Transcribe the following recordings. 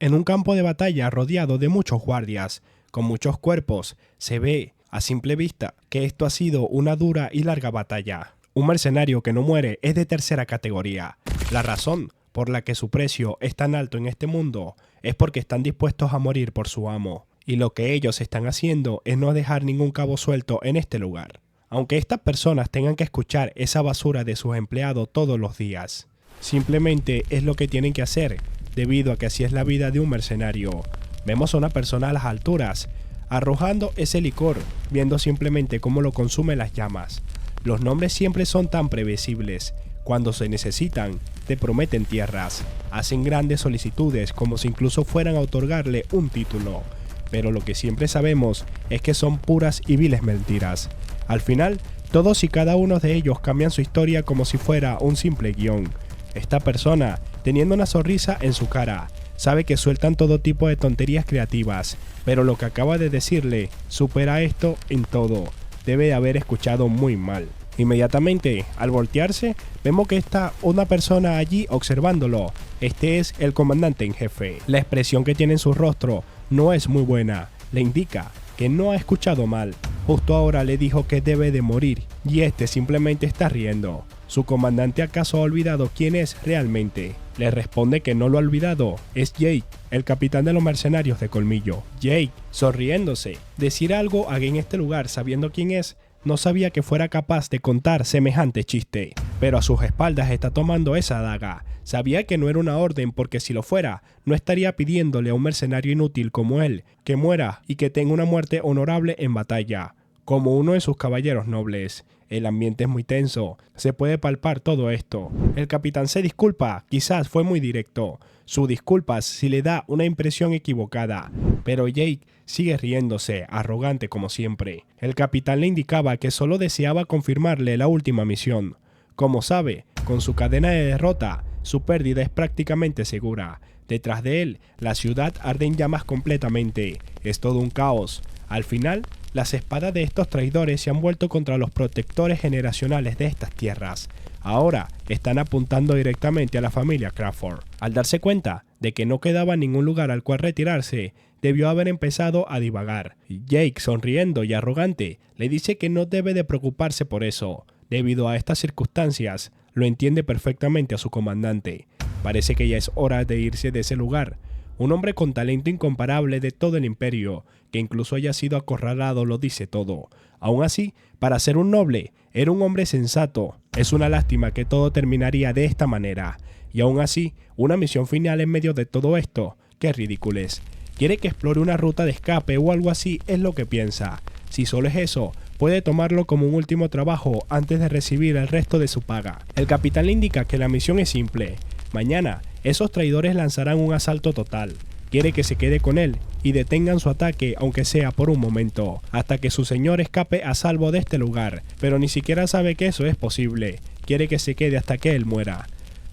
En un campo de batalla rodeado de muchos guardias, con muchos cuerpos, se ve, a simple vista, que esto ha sido una dura y larga batalla. Un mercenario que no muere es de tercera categoría. La razón por la que su precio es tan alto en este mundo es porque están dispuestos a morir por su amo. Y lo que ellos están haciendo es no dejar ningún cabo suelto en este lugar. Aunque estas personas tengan que escuchar esa basura de sus empleados todos los días. Simplemente es lo que tienen que hacer, debido a que así es la vida de un mercenario. Vemos a una persona a las alturas, arrojando ese licor, viendo simplemente cómo lo consumen las llamas. Los nombres siempre son tan previsibles. Cuando se necesitan, te prometen tierras, hacen grandes solicitudes como si incluso fueran a otorgarle un título. Pero lo que siempre sabemos es que son puras y viles mentiras. Al final, todos y cada uno de ellos cambian su historia como si fuera un simple guión. Esta persona, teniendo una sonrisa en su cara, sabe que sueltan todo tipo de tonterías creativas, pero lo que acaba de decirle supera esto en todo. Debe de haber escuchado muy mal. Inmediatamente, al voltearse, vemos que está una persona allí observándolo. Este es el comandante en jefe. La expresión que tiene en su rostro no es muy buena. Le indica que no ha escuchado mal. Justo ahora le dijo que debe de morir y este simplemente está riendo. ¿Su comandante acaso ha olvidado quién es realmente? Le responde que no lo ha olvidado. Es Jake, el capitán de los mercenarios de colmillo. Jake, sonriéndose, decir algo en este lugar sabiendo quién es. No sabía que fuera capaz de contar semejante chiste, pero a sus espaldas está tomando esa daga. Sabía que no era una orden porque si lo fuera, no estaría pidiéndole a un mercenario inútil como él que muera y que tenga una muerte honorable en batalla, como uno de sus caballeros nobles. El ambiente es muy tenso, se puede palpar todo esto. El capitán se disculpa, quizás fue muy directo. Su disculpas si le da una impresión equivocada, pero Jake sigue riéndose, arrogante como siempre. El capitán le indicaba que solo deseaba confirmarle la última misión. Como sabe, con su cadena de derrota, su pérdida es prácticamente segura. Detrás de él, la ciudad arde en llamas completamente. Es todo un caos. Al final, las espadas de estos traidores se han vuelto contra los protectores generacionales de estas tierras. Ahora están apuntando directamente a la familia Crawford. Al darse cuenta de que no quedaba ningún lugar al cual retirarse, debió haber empezado a divagar. Jake, sonriendo y arrogante, le dice que no debe de preocuparse por eso. Debido a estas circunstancias, lo entiende perfectamente a su comandante. Parece que ya es hora de irse de ese lugar. Un hombre con talento incomparable de todo el imperio, que incluso haya sido acorralado, lo dice todo. Aún así, para ser un noble, era un hombre sensato. Es una lástima que todo terminaría de esta manera. Y aún así, una misión final en medio de todo esto. ¡Qué ridículo! Quiere que explore una ruta de escape o algo así, es lo que piensa. Si solo es eso, puede tomarlo como un último trabajo antes de recibir el resto de su paga. El capitán le indica que la misión es simple. Mañana, esos traidores lanzarán un asalto total. Quiere que se quede con él y detengan su ataque aunque sea por un momento, hasta que su señor escape a salvo de este lugar, pero ni siquiera sabe que eso es posible. Quiere que se quede hasta que él muera.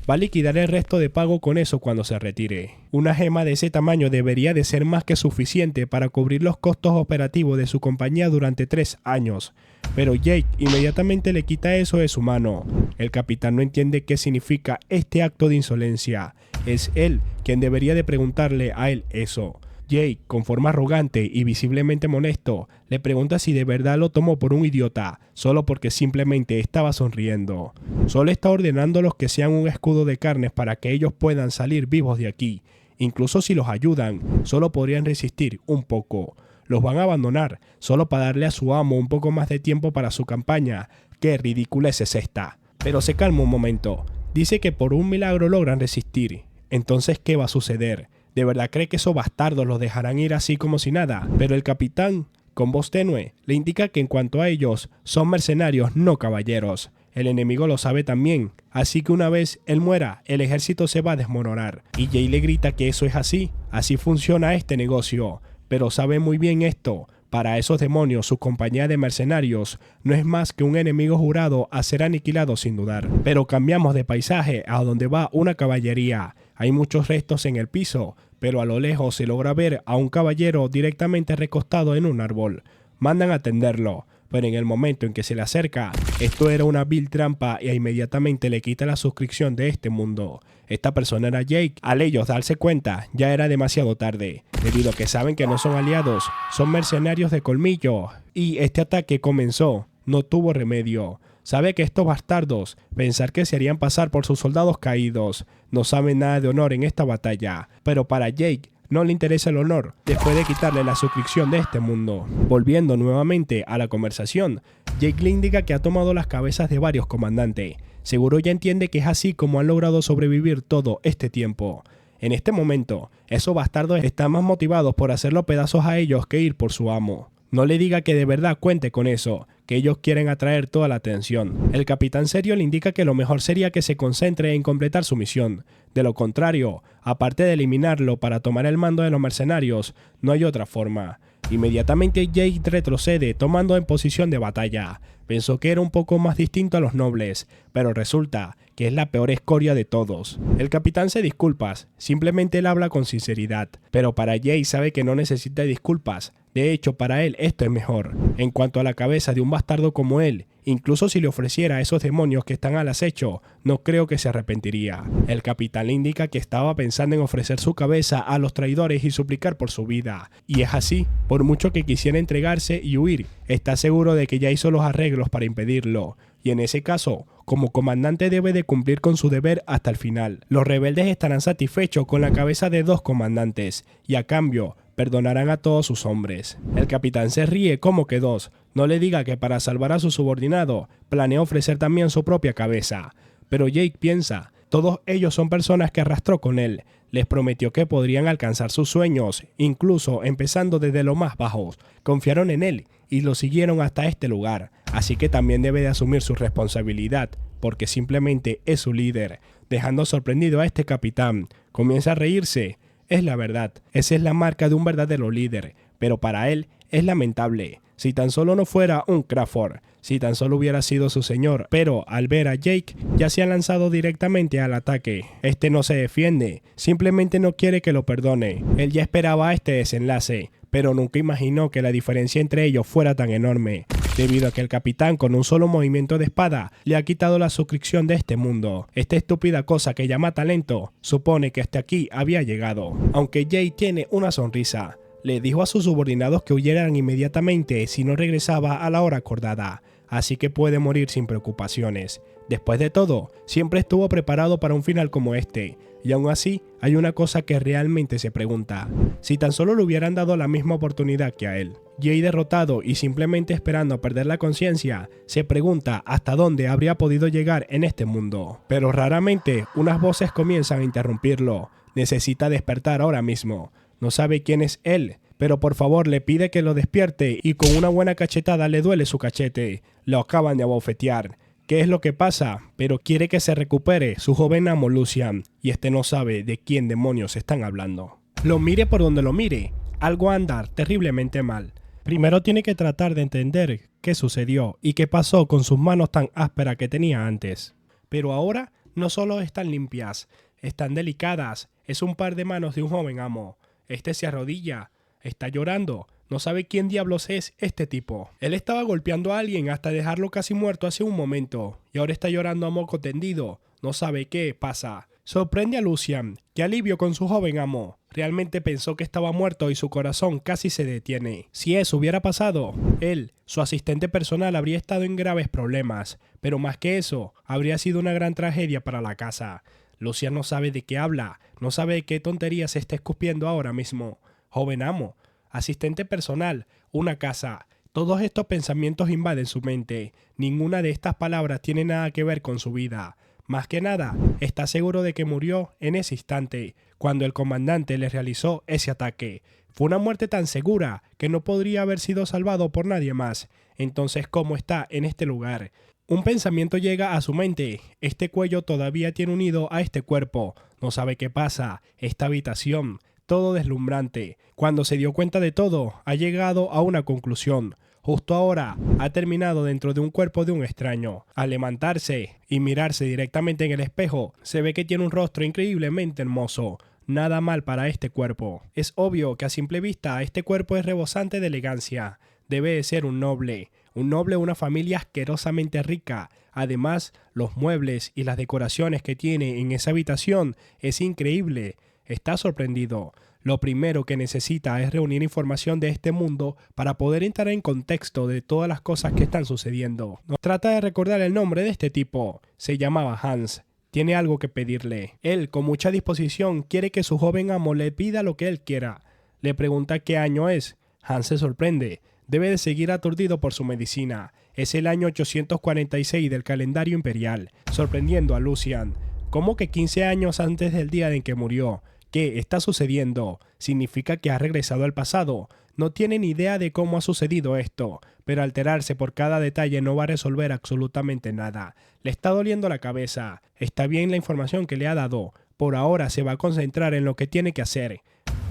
Va a liquidar el resto de pago con eso cuando se retire. Una gema de ese tamaño debería de ser más que suficiente para cubrir los costos operativos de su compañía durante 3 años. Pero Jake inmediatamente le quita eso de su mano. El capitán no entiende qué significa este acto de insolencia. Es él quien debería de preguntarle a él eso. Jake, con forma arrogante y visiblemente molesto, le pregunta si de verdad lo tomó por un idiota, solo porque simplemente estaba sonriendo. Solo está ordenándolos que sean un escudo de carnes para que ellos puedan salir vivos de aquí. Incluso si los ayudan, solo podrían resistir un poco. Los van a abandonar, solo para darle a su amo un poco más de tiempo para su campaña. ¡Qué ridiculez es esta! Pero se calma un momento. Dice que por un milagro logran resistir. Entonces, ¿qué va a suceder? ¿De verdad cree que esos bastardos los dejarán ir así como si nada? Pero el capitán, con voz tenue, le indica que en cuanto a ellos, son mercenarios, no caballeros. El enemigo lo sabe también, así que una vez él muera, el ejército se va a desmoronar. Y Jay le grita que eso es así funciona este negocio. Pero sabe muy bien esto. Para esos demonios, su compañía de mercenarios no es más que un enemigo jurado a ser aniquilado sin dudar. Pero cambiamos de paisaje a donde va una caballería. Hay muchos restos en el piso, pero a lo lejos se logra ver a un caballero directamente recostado en un árbol. Mandan a atenderlo, pero en el momento en que se le acerca, esto era una vil trampa y inmediatamente le quita la suscripción de este mundo. Esta persona era Jake. Al ellos darse cuenta, ya era demasiado tarde, debido a que saben que no son aliados, son mercenarios de colmillo, y este ataque comenzó, no tuvo remedio. Sabe que estos bastardos, pensar que se harían pasar por sus soldados caídos, no saben nada de honor en esta batalla, pero para Jake no le interesa el honor, después de quitarle la suscripción de este mundo. Volviendo nuevamente a la conversación, Jake le indica que ha tomado las cabezas de varios comandantes. Seguro ya entiende que es así como han logrado sobrevivir todo este tiempo. En este momento, esos bastardos están más motivados por hacerlo pedazos a ellos que ir por su amo. No le diga que de verdad cuente con eso, que ellos quieren atraer toda la atención. El capitán serio le indica que lo mejor sería que se concentre en completar su misión. De lo contrario, aparte de eliminarlo para tomar el mando de los mercenarios, no hay otra forma. Inmediatamente Jake retrocede tomando en posición de batalla. Pensó que era un poco más distinto a los nobles, pero resulta que es la peor escoria de todos. El capitán se disculpa, simplemente él habla con sinceridad, pero para Jake sabe que no necesita disculpas. De hecho, para él esto es mejor. En cuanto a la cabeza de un bastardo como él, incluso si le ofreciera a esos demonios que están al acecho, no creo que se arrepentiría. El capitán le indica que estaba pensando en ofrecer su cabeza a los traidores y suplicar por su vida. Y es así, por mucho que quisiera entregarse y huir, está seguro de que ya hizo los arreglos para impedirlo. Y en ese caso, como comandante debe de cumplir con su deber hasta el final. Los rebeldes estarán satisfechos con la cabeza de 2 comandantes, y a cambio, perdonarán a todos sus hombres. El capitán se ríe como que 2. No le diga que para salvar a su subordinado, planea ofrecer también su propia cabeza. Pero Jake piensa, todos ellos son personas que arrastró con él. Les prometió que podrían alcanzar sus sueños, incluso empezando desde lo más bajos. Confiaron en él y lo siguieron hasta este lugar. Así que también debe de asumir su responsabilidad, porque simplemente es su líder. Dejando sorprendido a este capitán, comienza a reírse. Es la verdad, esa es la marca de un verdadero líder, pero para él es lamentable. Si tan solo no fuera un Crawford, si tan solo hubiera sido su señor, pero al ver a Jake ya se ha lanzado directamente al ataque. Este no se defiende, simplemente no quiere que lo perdone. Él ya esperaba este desenlace, pero nunca imaginó que la diferencia entre ellos fuera tan enorme, debido a que el capitán con un solo movimiento de espada le ha quitado la suscripción de este mundo. Esta estúpida cosa que llama talento supone que hasta aquí había llegado. Aunque Jake tiene una sonrisa, le dijo a sus subordinados que huyeran inmediatamente si no regresaba a la hora acordada, así que puede morir sin preocupaciones. Después de todo, siempre estuvo preparado para un final como este, y aún así hay una cosa que realmente se pregunta: si tan solo le hubieran dado la misma oportunidad que a él. Jay, derrotado y simplemente esperando a perder la conciencia, se pregunta hasta dónde habría podido llegar en este mundo. Pero raramente unas voces comienzan a interrumpirlo. Necesita despertar ahora mismo. No sabe quién es él, pero por favor le pide que lo despierte y con una buena cachetada le duele su cachete. Lo acaban de abofetear. ¿Qué es lo que pasa? Pero quiere que se recupere su joven amo Lucian, y este no sabe de quién demonios están hablando. Lo mire por donde lo mire, algo anda terriblemente mal. Primero tiene que tratar de entender qué sucedió y qué pasó con sus manos tan ásperas que tenía antes. Pero ahora no solo están limpias, están delicadas. Es un par de manos de un joven amo. Este se arrodilla, está llorando. No sabe quién diablos es este tipo. Él estaba golpeando a alguien hasta dejarlo casi muerto hace un momento, y ahora está llorando a moco tendido. No sabe qué pasa. Sorprende a Lucian. ¡Qué alivio con su joven amo! Realmente pensó que estaba muerto y su corazón casi se detiene. Si eso hubiera pasado, él, su asistente personal, habría estado en graves problemas. Pero más que eso, habría sido una gran tragedia para la casa. Lucian no sabe de qué habla, no sabe de qué tontería se está escupiendo ahora mismo. Joven amo, asistente personal, una casa. Todos estos pensamientos invaden su mente. Ninguna de estas palabras tiene nada que ver con su vida. Más que nada, está seguro de que murió en ese instante, cuando el comandante le realizó ese ataque. Fue una muerte tan segura que no podría haber sido salvado por nadie más. Entonces, ¿cómo está en este lugar? Un pensamiento llega a su mente. Este cuello todavía tiene unido a este cuerpo. No sabe qué pasa. Esta habitación, todo deslumbrante. Cuando se dio cuenta de todo, ha llegado a una conclusión. Justo ahora, ha terminado dentro de un cuerpo de un extraño. Al levantarse y mirarse directamente en el espejo, se ve que tiene un rostro increíblemente hermoso. Nada mal para este cuerpo. Es obvio que a simple vista este cuerpo es rebosante de elegancia. Debe de ser un noble, Un noble de una familia asquerosamente rica. Además, los muebles y las decoraciones que tiene en esa habitación es increíble. Está sorprendido. Lo primero que necesita es reunir información de este mundo para poder entrar en contexto de todas las cosas que están sucediendo. Trata de recordar el nombre de este tipo. Se llamaba Hans. Tiene algo que pedirle. Él, con mucha disposición, quiere que su joven amo le pida lo que él quiera. Le pregunta qué año es. Hans se sorprende. Debe de seguir aturdido por su medicina. Es el año 846 del calendario imperial, sorprendiendo a Lucian. ¿Cómo que 15 años antes del día en que murió? ¿Qué está sucediendo? ¿Significa que ha regresado al pasado? No tiene ni idea de cómo ha sucedido esto, pero alterarse por cada detalle no va a resolver absolutamente nada. Le está doliendo la cabeza. Está bien la información que le ha dado. Por ahora se va a concentrar en lo que tiene que hacer.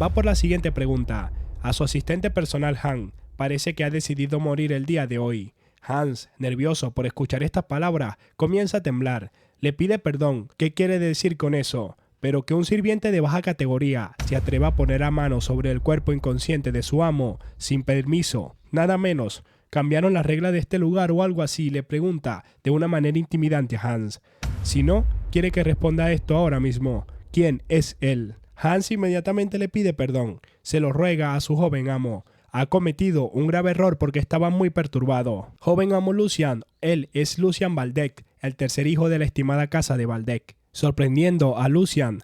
Va por la siguiente pregunta. A su asistente personal Han, parece que ha decidido morir el día de hoy. Hans, nervioso por escuchar estas palabras, comienza a temblar. Le pide perdón. ¿Qué quiere decir con eso? Pero que un sirviente de baja categoría se atreva a poner a mano sobre el cuerpo inconsciente de su amo, sin permiso, nada menos. ¿Cambiaron las reglas de este lugar o algo así? Le pregunta de una manera intimidante a Hans. Si no, quiere que responda a esto ahora mismo. ¿Quién es él? Hans inmediatamente le pide perdón. Se lo ruega a su joven amo. Ha cometido un grave error porque estaba muy perturbado. Joven amo Lucian, él es Lucian Valdec, el tercer hijo de la estimada casa de Valdec. Sorprendiendo a Lucian.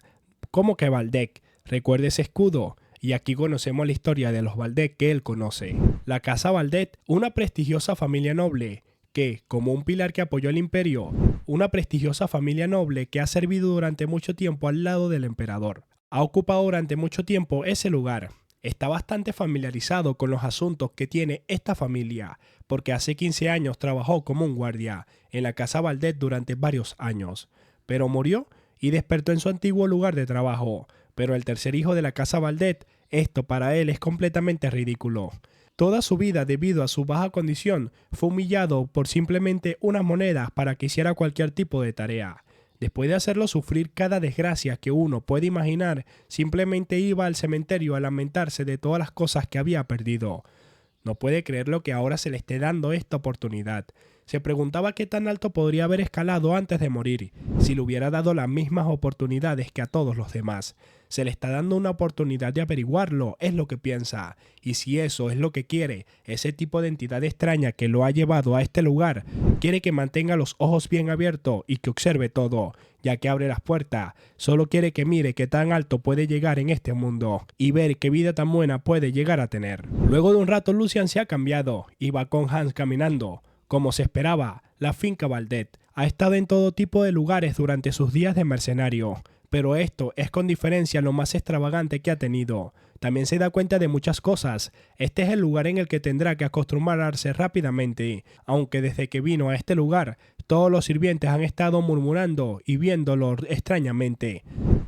¿Cómo que Valdec? Recuerda ese escudo. Y aquí conocemos la historia de los Valdec que él conoce. La casa Valdec, una prestigiosa familia noble, que, como un pilar que apoyó el imperio, una prestigiosa familia noble que ha servido durante mucho tiempo al lado del emperador. Ha ocupado durante mucho tiempo ese lugar. Está bastante familiarizado con los asuntos que tiene esta familia, porque hace 15 años trabajó como un guardia en la casa Valdec durante varios años. Pero murió y despertó en su antiguo lugar de trabajo. Pero el tercer hijo de la casa Valdec, esto para él es completamente ridículo. Toda su vida, debido a su baja condición, fue humillado por simplemente unas monedas para que hiciera cualquier tipo de tarea. Después de hacerlo sufrir cada desgracia que uno puede imaginar, simplemente iba al cementerio a lamentarse de todas las cosas que había perdido. No puede creerlo que ahora se le esté dando esta oportunidad. Se preguntaba qué tan alto podría haber escalado antes de morir, si le hubiera dado las mismas oportunidades que a todos los demás. Se le está dando una oportunidad de averiguarlo, es lo que piensa. Y si eso es lo que quiere, ese tipo de entidad extraña que lo ha llevado a este lugar, quiere que mantenga los ojos bien abiertos y que observe todo, ya que abre las puertas. Solo quiere que mire qué tan alto puede llegar en este mundo y ver qué vida tan buena puede llegar a tener. Luego de un rato Lucian se ha cambiado y va con Hans caminando. Como se esperaba, la finca Valdec ha estado en todo tipo de lugares durante sus días de mercenario, pero esto es con diferencia lo más extravagante que ha tenido. También se da cuenta de muchas cosas. Este es el lugar en el que tendrá que acostumbrarse rápidamente, aunque desde que vino a este lugar, todos los sirvientes han estado murmurando y viéndolo extrañamente.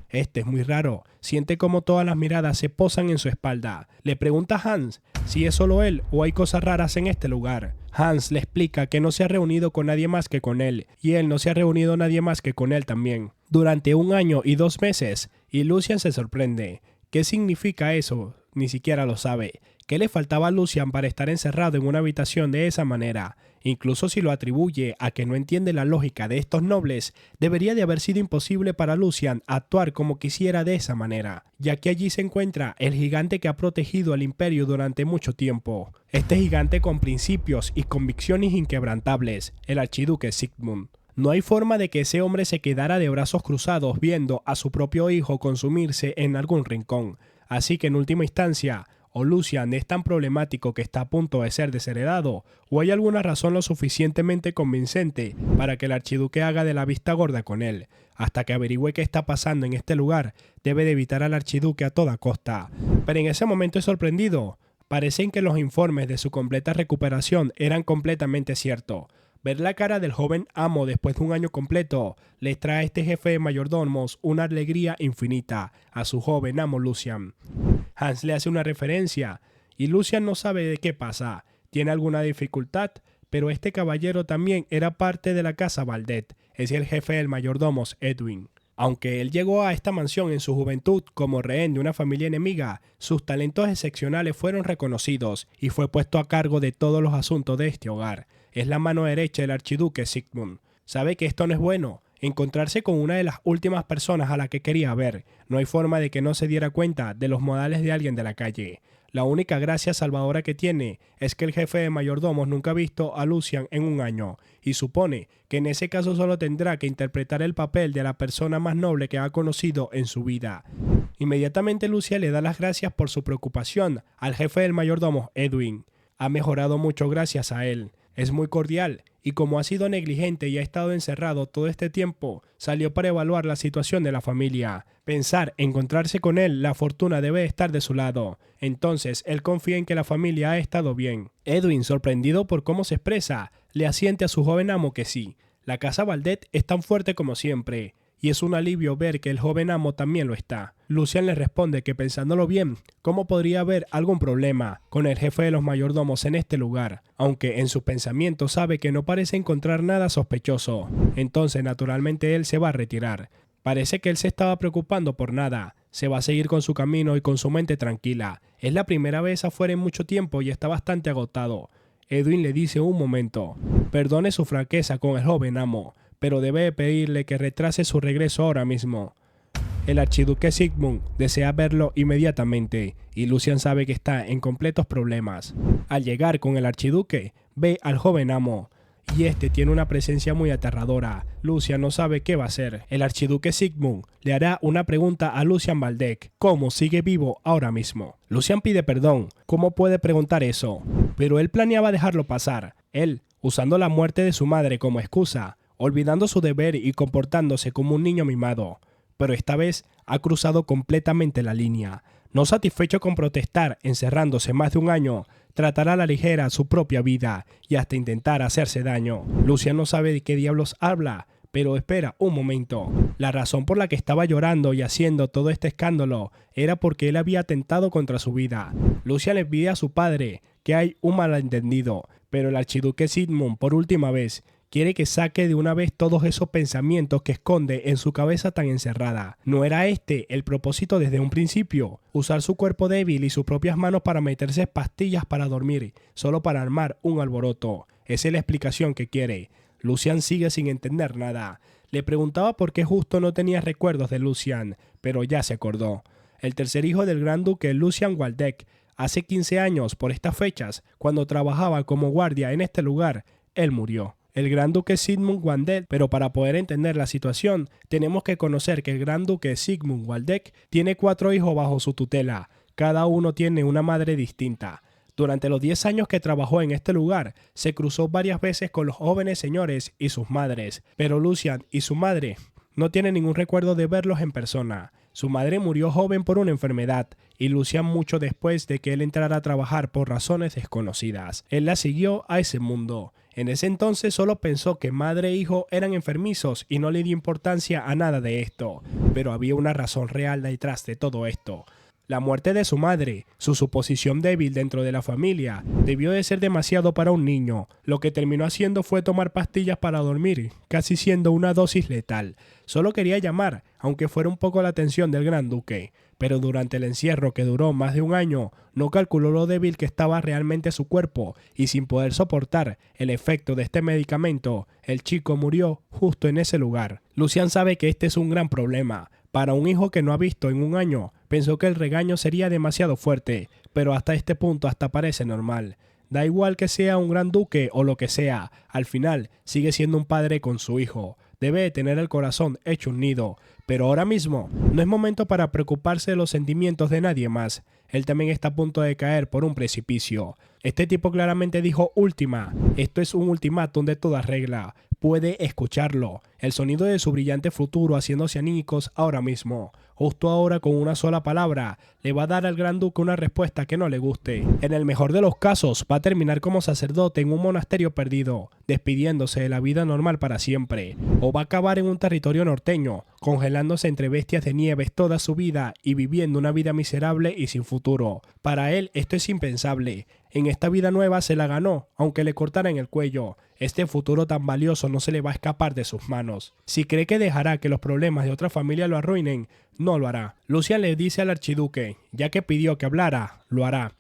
Este es muy raro. Siente como todas las miradas se posan en su espalda. Le pregunta a Hans si es solo él o hay cosas raras en este lugar. Hans le explica que no se ha reunido con nadie más que con él, y él no se ha reunido nadie más que con él también, durante 1 año y 2 meses, y Lucian se sorprende. ¿Qué significa eso? Ni siquiera lo sabe. ¿Qué le faltaba a Lucian para estar encerrado en una habitación de esa manera? Incluso si lo atribuye a que no entiende la lógica de estos nobles, debería de haber sido imposible para Lucian actuar como quisiera de esa manera, ya que allí se encuentra el gigante que ha protegido al imperio durante mucho tiempo. Este gigante con principios y convicciones inquebrantables, el archiduque Sigmund. No hay forma de que ese hombre se quedara de brazos cruzados viendo a su propio hijo consumirse en algún rincón. Así que en última instancia, o Lucian es tan problemático que está a punto de ser desheredado, o hay alguna razón lo suficientemente convincente para que el archiduque haga de la vista gorda con él. Hasta que averigüe qué está pasando en este lugar, debe de evitar al archiduque a toda costa. Pero en ese momento es sorprendido. Parecen que los informes de su completa recuperación eran completamente ciertos. Ver la cara del joven amo después de 1 año completo les trae a este jefe de mayordomos una alegría infinita a su joven amo Lucian. Hans le hace una referencia y Lucian no sabe de qué pasa. Tiene alguna dificultad, pero este caballero también era parte de la casa Valdec. Es el jefe del mayordomos Edwin. Aunque él llegó a esta mansión en su juventud como rehén de una familia enemiga, sus talentos excepcionales fueron reconocidos y fue puesto a cargo de todos los asuntos de este hogar. Es la mano derecha del archiduque Sigmund. Sabe que esto no es bueno, encontrarse con una de las últimas personas a la que quería ver. No hay forma de que no se diera cuenta de los modales de alguien de la calle. La única gracia salvadora que tiene es que el jefe de mayordomos nunca ha visto a Lucian en un año y supone que en ese caso solo tendrá que interpretar el papel de la persona más noble que ha conocido en su vida. Inmediatamente Lucian le da las gracias por su preocupación al jefe del mayordomo, Edwin. Ha mejorado mucho gracias a él. Es muy cordial y como ha sido negligente y ha estado encerrado todo este tiempo, salió para evaluar la situación de la familia. Pensar encontrarse con él, la fortuna debe estar de su lado. Entonces él confía en que la familia ha estado bien. Edwin, sorprendido por cómo se expresa, le asiente a su joven amo que sí. La casa Valdet es tan fuerte como siempre. Y es un alivio ver que el joven amo también lo está. Lucian le responde que pensándolo bien, ¿cómo podría haber algún problema con el jefe de los mayordomos en este lugar? Aunque en sus pensamientos sabe que no parece encontrar nada sospechoso. Entonces naturalmente él se va a retirar. Parece que él se estaba preocupando por nada. Se va a seguir con su camino y con su mente tranquila. Es la primera vez afuera en mucho tiempo y está bastante agotado. Edwin le dice un momento. Perdone su franqueza con el joven amo, pero debe pedirle que retrase su regreso ahora mismo. El archiduque Sigmund desea verlo inmediatamente y Lucian sabe que está en completos problemas. Al llegar con el archiduque, ve al joven amo y este tiene una presencia muy aterradora. Lucian no sabe qué va a hacer. El archiduque Sigmund le hará una pregunta a Lucian Waldeck: ¿cómo sigue vivo ahora mismo? Lucian pide perdón. ¿Cómo puede preguntar eso? Pero él planeaba dejarlo pasar. Él, usando la muerte de su madre como excusa, olvidando su deber y comportándose como un niño mimado. Pero esta vez ha cruzado completamente la línea. No satisfecho con protestar, encerrándose más de un año, tratará a la ligera su propia vida y hasta intentar hacerse daño. Lucian no sabe de qué diablos habla, pero espera un momento. La razón por la que estaba llorando y haciendo todo este escándalo era porque él había atentado contra su vida. Lucian le pide a su padre que hay un malentendido, pero el archiduque Sigmund, por última vez, quiere que saque de una vez todos esos pensamientos que esconde en su cabeza tan encerrada. ¿No era este el propósito desde un principio? Usar su cuerpo débil y sus propias manos para meterse pastillas para dormir, solo para armar un alboroto. Esa es la explicación que quiere. Lucian sigue sin entender nada. Le preguntaba por qué justo no tenía recuerdos de Lucian, pero ya se acordó. El tercer hijo del gran duque Lucian Waldeck, hace 15 años por estas fechas, cuando trabajaba como guardia en este lugar, él murió. El gran duque Sigmund Waldeck, pero para poder entender la situación, tenemos que conocer que el gran duque Sigmund Waldeck tiene 4 hijos bajo su tutela. Cada uno tiene una madre distinta. Durante los 10 años que trabajó en este lugar, se cruzó varias veces con los jóvenes señores y sus madres, pero Lucian y su madre no tienen ningún recuerdo de verlos en persona. Su madre murió joven por una enfermedad y Lucian mucho después de que él entrara a trabajar por razones desconocidas. Él la siguió a ese mundo. En ese entonces solo pensó que madre e hijo eran enfermizos y no le dio importancia a nada de esto, pero había una razón real detrás de todo esto. La muerte de su madre, su suposición débil dentro de la familia, debió de ser demasiado para un niño. Lo que terminó haciendo fue tomar pastillas para dormir, casi siendo una dosis letal. Solo quería llamar, aunque fuera un poco la atención del gran duque. Pero durante el encierro, que duró más de un año, no calculó lo débil que estaba realmente su cuerpo y sin poder soportar el efecto de este medicamento, el chico murió justo en ese lugar. Lucian sabe que este es un gran problema. Para un hijo que no ha visto en un año, pensó que el regaño sería demasiado fuerte, pero hasta este punto hasta parece normal. Da igual que sea un gran duque o lo que sea, al final sigue siendo un padre con su hijo. Debe tener el corazón hecho un nido, pero ahora mismo no es momento para preocuparse de los sentimientos de nadie más. Él también está a punto de caer por un precipicio. Este tipo claramente dijo última. Esto es un ultimátum de toda regla. Puede escucharlo. El sonido de su brillante futuro haciéndose anímicos ahora mismo. Justo ahora, con una sola palabra, le va a dar al gran duque una respuesta que no le guste. En el mejor de los casos, va a terminar como sacerdote en un monasterio perdido, despidiéndose de la vida normal para siempre. O va a acabar en un territorio norteño, congelándose entre bestias de nieves toda su vida y viviendo una vida miserable y sin futuro. Para él esto es impensable. En esta vida nueva se la ganó, aunque le cortaran el cuello. Este futuro tan valioso no se le va a escapar de sus manos. Si cree que dejará que los problemas de otra familia lo arruinen, no lo hará. Lucian le dice al archiduque, ya que pidió que hablara, lo hará.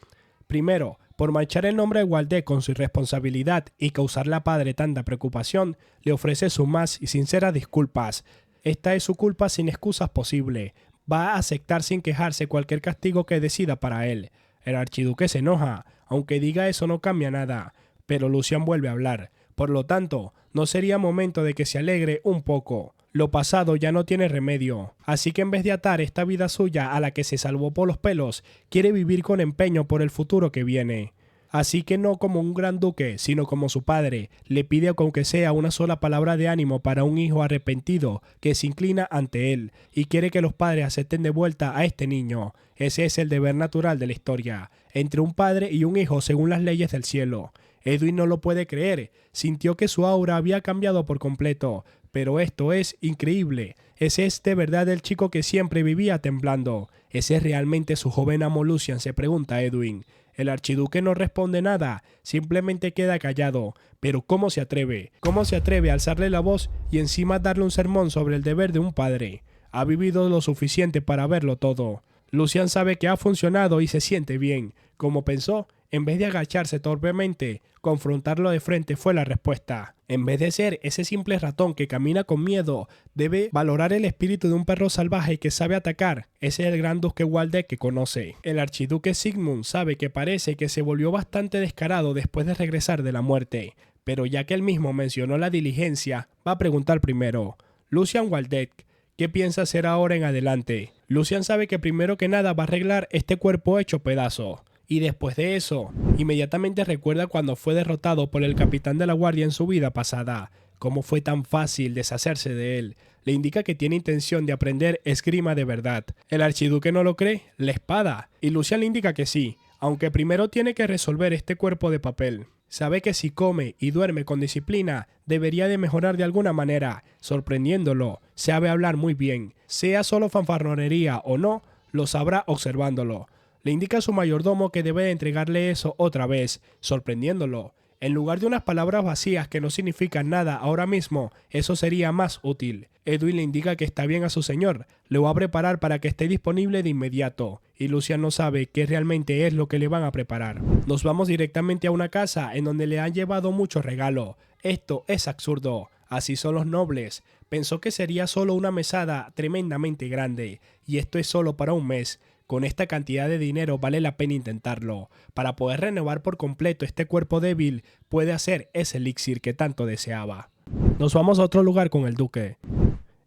Primero, por manchar el nombre de Waldeck con su irresponsabilidad y causarle a padre tanta preocupación, le ofrece sus más y sinceras disculpas. Esta es su culpa sin excusas posible. Va a aceptar sin quejarse cualquier castigo que decida para él. El archiduque se enoja, aunque diga eso no cambia nada, pero Lucian vuelve a hablar. Por lo tanto, no sería momento de que se alegre un poco. Lo pasado ya no tiene remedio, así que en vez de atar esta vida suya a la que se salvó por los pelos, quiere vivir con empeño por el futuro que viene. Así que no como un gran duque, sino como su padre, le pide aunque sea una sola palabra de ánimo para un hijo arrepentido que se inclina ante él y quiere que los padres acepten de vuelta a este niño. Ese es el deber natural de la historia, entre un padre y un hijo según las leyes del cielo. Edwin no lo puede creer, sintió que su aura había cambiado por completo, pero esto es increíble. Ese es de verdad el chico que siempre vivía temblando. ¿Ese es realmente su joven amo Lucian?, se pregunta Edwin. El archiduque no responde nada, simplemente queda callado. Pero ¿cómo se atreve? ¿Cómo se atreve a alzarle la voz y encima darle un sermón sobre el deber de un padre? Ha vivido lo suficiente para verlo todo. Lucian sabe que ha funcionado y se siente bien. Como pensó, en vez de agacharse torpemente, confrontarlo de frente fue la respuesta. En vez de ser ese simple ratón que camina con miedo, debe valorar el espíritu de un perro salvaje que sabe atacar. Ese es el gran duque Waldeck que conoce. El archiduque Sigmund sabe que parece que se volvió bastante descarado después de regresar de la muerte, pero ya que él mismo mencionó la diligencia, va a preguntar primero. Lucian Waldeck, ¿qué piensa hacer ahora en adelante? Lucian sabe que primero que nada va a arreglar este cuerpo hecho pedazos. Y después de eso, inmediatamente recuerda cuando fue derrotado por el capitán de la guardia en su vida pasada. Cómo fue tan fácil deshacerse de él. Le indica que tiene intención de aprender esgrima de verdad. El archiduque no lo cree, la espada. Y Lucian le indica que sí, aunque primero tiene que resolver este cuerpo de papel. Sabe que si come y duerme con disciplina, debería de mejorar de alguna manera, sorprendiéndolo. Sabe hablar muy bien. Sea solo fanfarronería o no, lo sabrá observándolo. Le indica a su mayordomo que debe de entregarle eso otra vez, sorprendiéndolo. En lugar de unas palabras vacías que no significan nada ahora mismo, eso sería más útil. Edwin le indica que está bien a su señor, lo va a preparar para que esté disponible de inmediato, y Lucian no sabe qué realmente es lo que le van a preparar. Nos vamos directamente a una casa en donde le han llevado muchos regalos. Esto es absurdo, así son los nobles. Pensó que sería solo una mesada tremendamente grande, y esto es solo para un mes. Con esta cantidad de dinero vale la pena intentarlo. Para poder renovar por completo este cuerpo débil, puede hacer ese elixir que tanto deseaba. Nos vamos a otro lugar con el duque.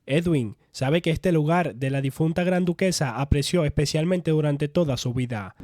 Edwin sabe que este lugar de la difunta gran duquesa apreció especialmente durante toda su vida.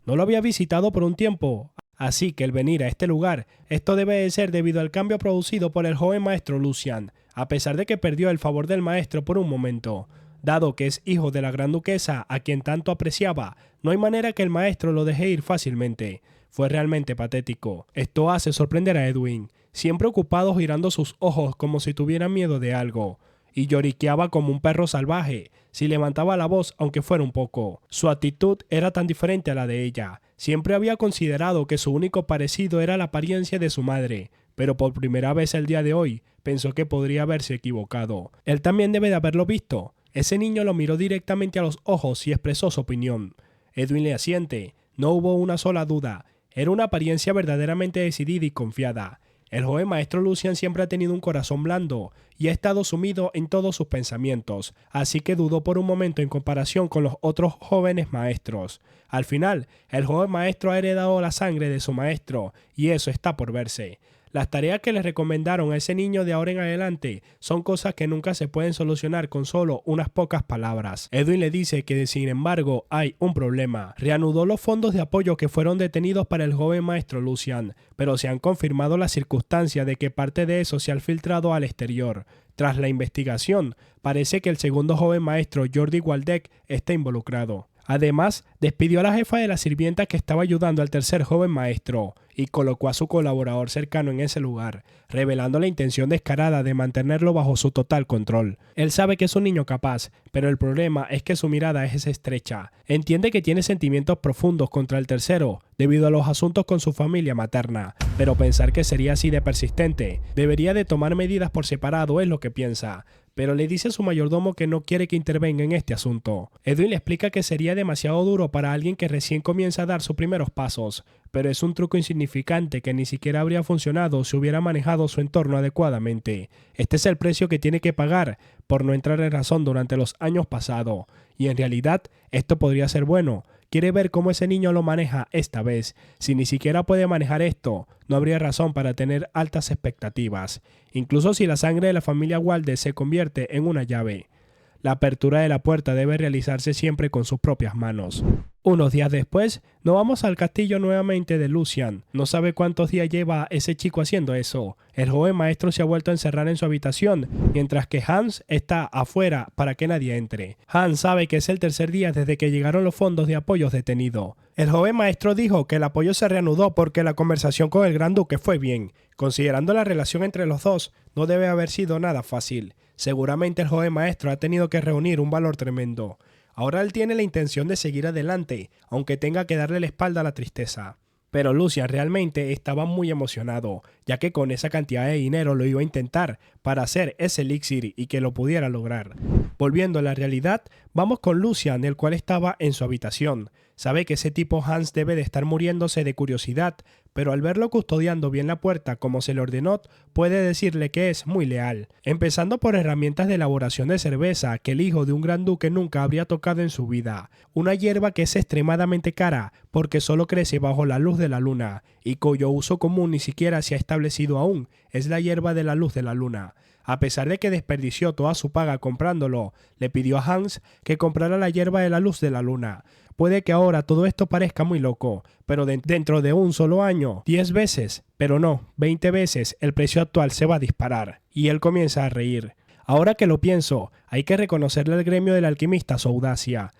No lo había visitado por un tiempo, así que el venir a este lugar, esto debe de ser debido al cambio producido por el joven maestro Lucian, a pesar de que perdió el favor del maestro por un momento. Dado que es hijo de la gran duquesa a quien tanto apreciaba, no hay manera que el maestro lo deje ir fácilmente. Fue realmente patético. Esto hace sorprender a Edwin, siempre ocupado girando sus ojos como si tuviera miedo de algo, y lloriqueaba como un perro salvaje, si levantaba la voz aunque fuera un poco. Su actitud era tan diferente a la de ella. Siempre había considerado que su único parecido era la apariencia de su madre, pero por primera vez el día de hoy pensó que podría haberse equivocado. Él también debe de haberlo visto. Ese niño lo miró directamente a los ojos y expresó su opinión. Edwin le asiente. No hubo una sola duda. Era una apariencia verdaderamente decidida y confiada. El joven maestro Lucian siempre ha tenido un corazón blando y ha estado sumido en todos sus pensamientos, así que dudó por un momento en comparación con los otros jóvenes maestros. Al final, el joven maestro ha heredado la sangre de su maestro y eso está por verse. Las tareas que le recomendaron a ese niño de ahora en adelante son cosas que nunca se pueden solucionar con solo unas pocas palabras. Edwin le dice que sin embargo hay un problema. Reanudó los fondos de apoyo que fueron detenidos para el joven maestro Lucian, pero se han confirmado las circunstancias de que parte de eso se ha filtrado al exterior. Tras la investigación, parece que el segundo joven maestro Jordi Waldeck está involucrado. Además, despidió a la jefa de la sirvienta que estaba ayudando al tercer joven maestro y colocó a su colaborador cercano en ese lugar, revelando la intención descarada de mantenerlo bajo su total control. Él sabe que es un niño capaz, pero el problema es que su mirada es estrecha. Entiende que tiene sentimientos profundos contra el tercero, debido a los asuntos con su familia materna, pero pensar que sería así de persistente, debería de tomar medidas por separado es lo que piensa. Pero le dice a su mayordomo que no quiere que intervenga en este asunto. Edwin le explica que sería demasiado duro para alguien que recién comienza a dar sus primeros pasos, pero es un truco insignificante que ni siquiera habría funcionado si hubiera manejado su entorno adecuadamente. Este es el precio que tiene que pagar por no entrar en razón durante los años pasados, y en realidad esto podría ser bueno. Quiere ver cómo ese niño lo maneja esta vez. Si ni siquiera puede manejar esto, no habría razón para tener altas expectativas, incluso si la sangre de la familia Walde se convierte en una llave. La apertura de la puerta debe realizarse siempre con sus propias manos. Unos días después, nos vamos al castillo nuevamente de Lucian. No sabe cuántos días lleva ese chico haciendo eso. El joven maestro se ha vuelto a encerrar en su habitación, mientras que Hans está afuera para que nadie entre. Hans sabe que es el tercer día desde que llegaron los fondos de apoyo detenidos. El joven maestro dijo que el apoyo se reanudó porque la conversación con el gran duque fue bien. Considerando la relación entre los dos, no debe haber sido nada fácil. Seguramente el joven maestro ha tenido que reunir un valor tremendo. Ahora él tiene la intención de seguir adelante, aunque tenga que darle la espalda a la tristeza. Pero Lucian realmente estaba muy emocionado, ya que con esa cantidad de dinero lo iba a intentar para hacer ese elixir y que lo pudiera lograr. Volviendo a la realidad, vamos con Lucian, el cual estaba en su habitación. Sabe que ese tipo Hans debe de estar muriéndose de curiosidad, pero al verlo custodiando bien la puerta como se le ordenó, puede decirle que es muy leal. Empezando por herramientas de elaboración de cerveza que el hijo de un gran duque nunca habría tocado en su vida. Una hierba que es extremadamente cara porque solo crece bajo la luz de la luna y cuyo uso común ni siquiera se ha establecido aún, es la hierba de la luz de la luna. A pesar de que desperdició toda su paga comprándolo, le pidió a Hans que comprara la hierba de la luz de la luna. Puede que ahora todo esto parezca muy loco, pero dentro de un solo año, 10 veces, pero no, 20 veces, el precio actual se va a disparar. Y él comienza a reír. Ahora que lo pienso, hay que reconocerle al gremio del alquimista su audacia.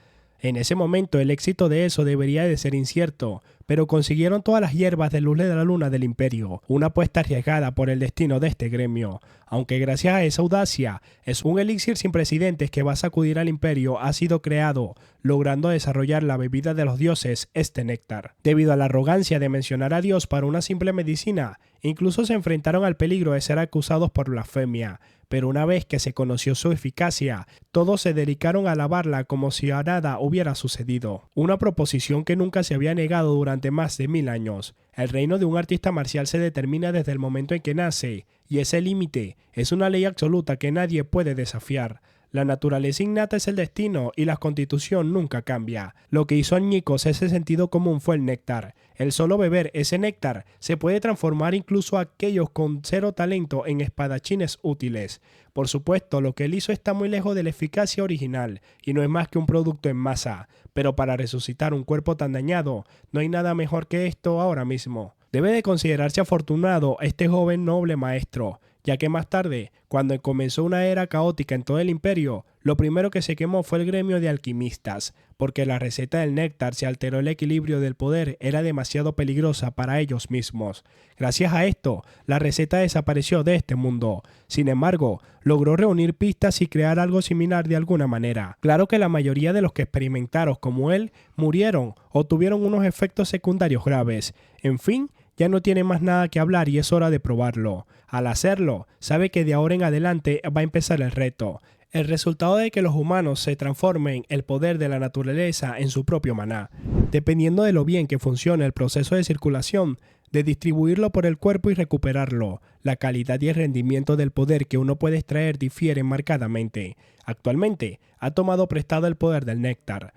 En ese momento el éxito de eso debería de ser incierto, pero consiguieron todas las hierbas de luz de la luna del imperio, una apuesta arriesgada por el destino de este gremio. Aunque gracias a esa audacia, es un elixir sin precedentes que va a sacudir al imperio ha sido creado, logrando desarrollar la bebida de los dioses, este néctar. Debido a la arrogancia de mencionar a Dios para una simple medicina, incluso se enfrentaron al peligro de ser acusados por blasfemia. Pero una vez que se conoció su eficacia, todos se dedicaron a alabarla como si a nada hubiera sucedido. Una proposición que nunca se había negado durante más de 1000 años. El reino de un artista marcial se determina desde el momento en que nace, y ese límite es una ley absoluta que nadie puede desafiar. La naturaleza innata es el destino y la constitución nunca cambia. Lo que hizo añicos ese sentido común fue el néctar. El solo beber ese néctar se puede transformar incluso a aquellos con cero talento en espadachines útiles. Por supuesto, lo que él hizo está muy lejos de la eficacia original y no es más que un producto en masa. Pero para resucitar un cuerpo tan dañado, no hay nada mejor que esto ahora mismo. Debe de considerarse afortunado este joven noble maestro, ya que más tarde, cuando comenzó una era caótica en todo el imperio, lo primero que se quemó fue el gremio de alquimistas, porque la receta del néctar se alteró el equilibrio del poder, era demasiado peligrosa para ellos mismos. Gracias a esto, la receta desapareció de este mundo. Sin embargo, logró reunir pistas y crear algo similar de alguna manera. Claro que la mayoría de los que experimentaron como él murieron o tuvieron unos efectos secundarios graves. En fin, ya no tiene más nada que hablar y es hora de probarlo. Al hacerlo, sabe que de ahora en adelante va a empezar el reto. El resultado de que los humanos se transformen el poder de la naturaleza en su propio maná. Dependiendo de lo bien que funcione el proceso de circulación, de distribuirlo por el cuerpo y recuperarlo, la calidad y el rendimiento del poder que uno puede extraer difieren marcadamente. Actualmente, ha tomado prestado el poder del néctar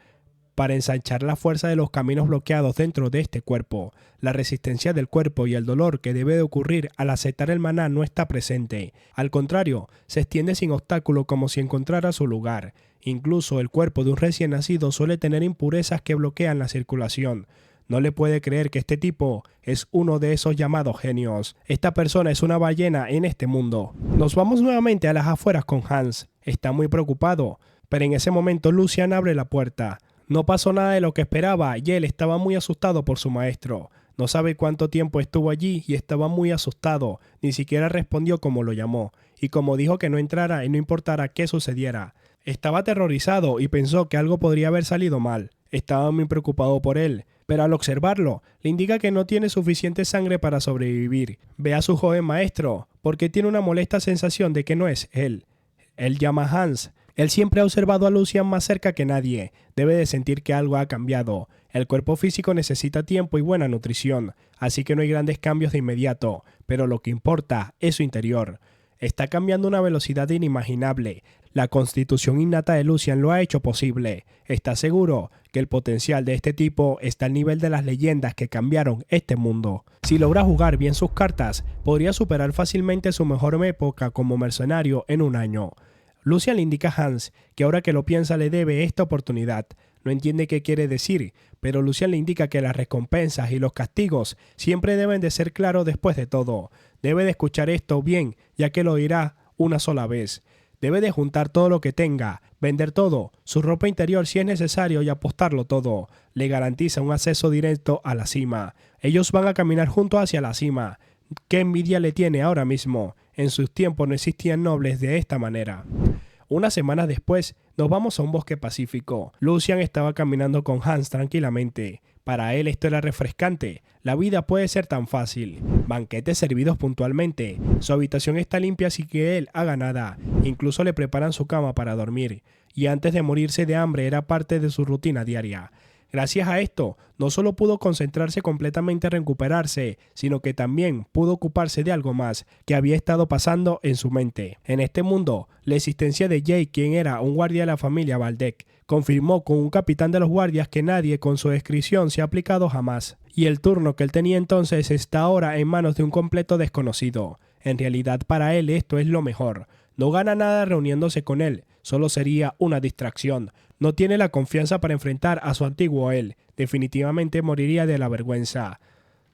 para ensanchar la fuerza de los caminos bloqueados dentro de este cuerpo. La resistencia del cuerpo y el dolor que debe de ocurrir al aceptar el maná no está presente. Al contrario, se extiende sin obstáculo como si encontrara su lugar. Incluso el cuerpo de un recién nacido suele tener impurezas que bloquean la circulación. No le puede creer que este tipo es uno de esos llamados genios. Esta persona es una ballena en este mundo. Nos vamos nuevamente a las afueras con Hans. Está muy preocupado, pero en ese momento Lucian abre la puerta. No pasó nada de lo que esperaba y él estaba muy asustado por su maestro. No sabe cuánto tiempo estuvo allí y estaba muy asustado, ni siquiera respondió como lo llamó, y como dijo que no entrara y no importara qué sucediera. Estaba aterrorizado y pensó que algo podría haber salido mal. Estaba muy preocupado por él, pero al observarlo, le indica que no tiene suficiente sangre para sobrevivir. Ve a su joven maestro, porque tiene una molesta sensación de que no es él. Él llama a Hans. Él siempre ha observado a Lucian más cerca que nadie. Debe de sentir que algo ha cambiado. El cuerpo físico necesita tiempo y buena nutrición, así que no hay grandes cambios de inmediato, pero lo que importa es su interior. Está cambiando a una velocidad inimaginable. La constitución innata de Lucian lo ha hecho posible. Está seguro que el potencial de este tipo está al nivel de las leyendas que cambiaron este mundo. Si logra jugar bien sus cartas, podría superar fácilmente su mejor época como mercenario en un año. Lucian le indica a Hans que ahora que lo piensa le debe esta oportunidad. No entiende qué quiere decir, pero Lucian le indica que las recompensas y los castigos siempre deben de ser claros después de todo. Debe de escuchar esto bien, ya que lo dirá una sola vez. Debe de juntar todo lo que tenga, vender todo, su ropa interior si es necesario y apostarlo todo. Le garantiza un acceso directo a la cima. Ellos van a caminar juntos hacia la cima. ¿Qué envidia le tiene ahora mismo? En sus tiempos no existían nobles de esta manera. Unas semanas después, nos vamos a un bosque pacífico. Lucian estaba caminando con Hans tranquilamente. Para él esto era refrescante. La vida puede ser tan fácil. Banquetes servidos puntualmente. Su habitación está limpia sin que él haga nada. Incluso le preparan su cama para dormir. Y antes de morirse de hambre era parte de su rutina diaria. Gracias a esto, no solo pudo concentrarse completamente en recuperarse, sino que también pudo ocuparse de algo más que había estado pasando en su mente. En este mundo, la existencia de Jake, quien era un guardia de la familia Valdek, confirmó con un capitán de los guardias que nadie con su descripción se ha aplicado jamás, y el turno que él tenía entonces está ahora en manos de un completo desconocido. En realidad para él esto es lo mejor. No gana nada reuniéndose con él, solo sería una distracción. No tiene la confianza para enfrentar a su antiguo él. Definitivamente moriría de la vergüenza.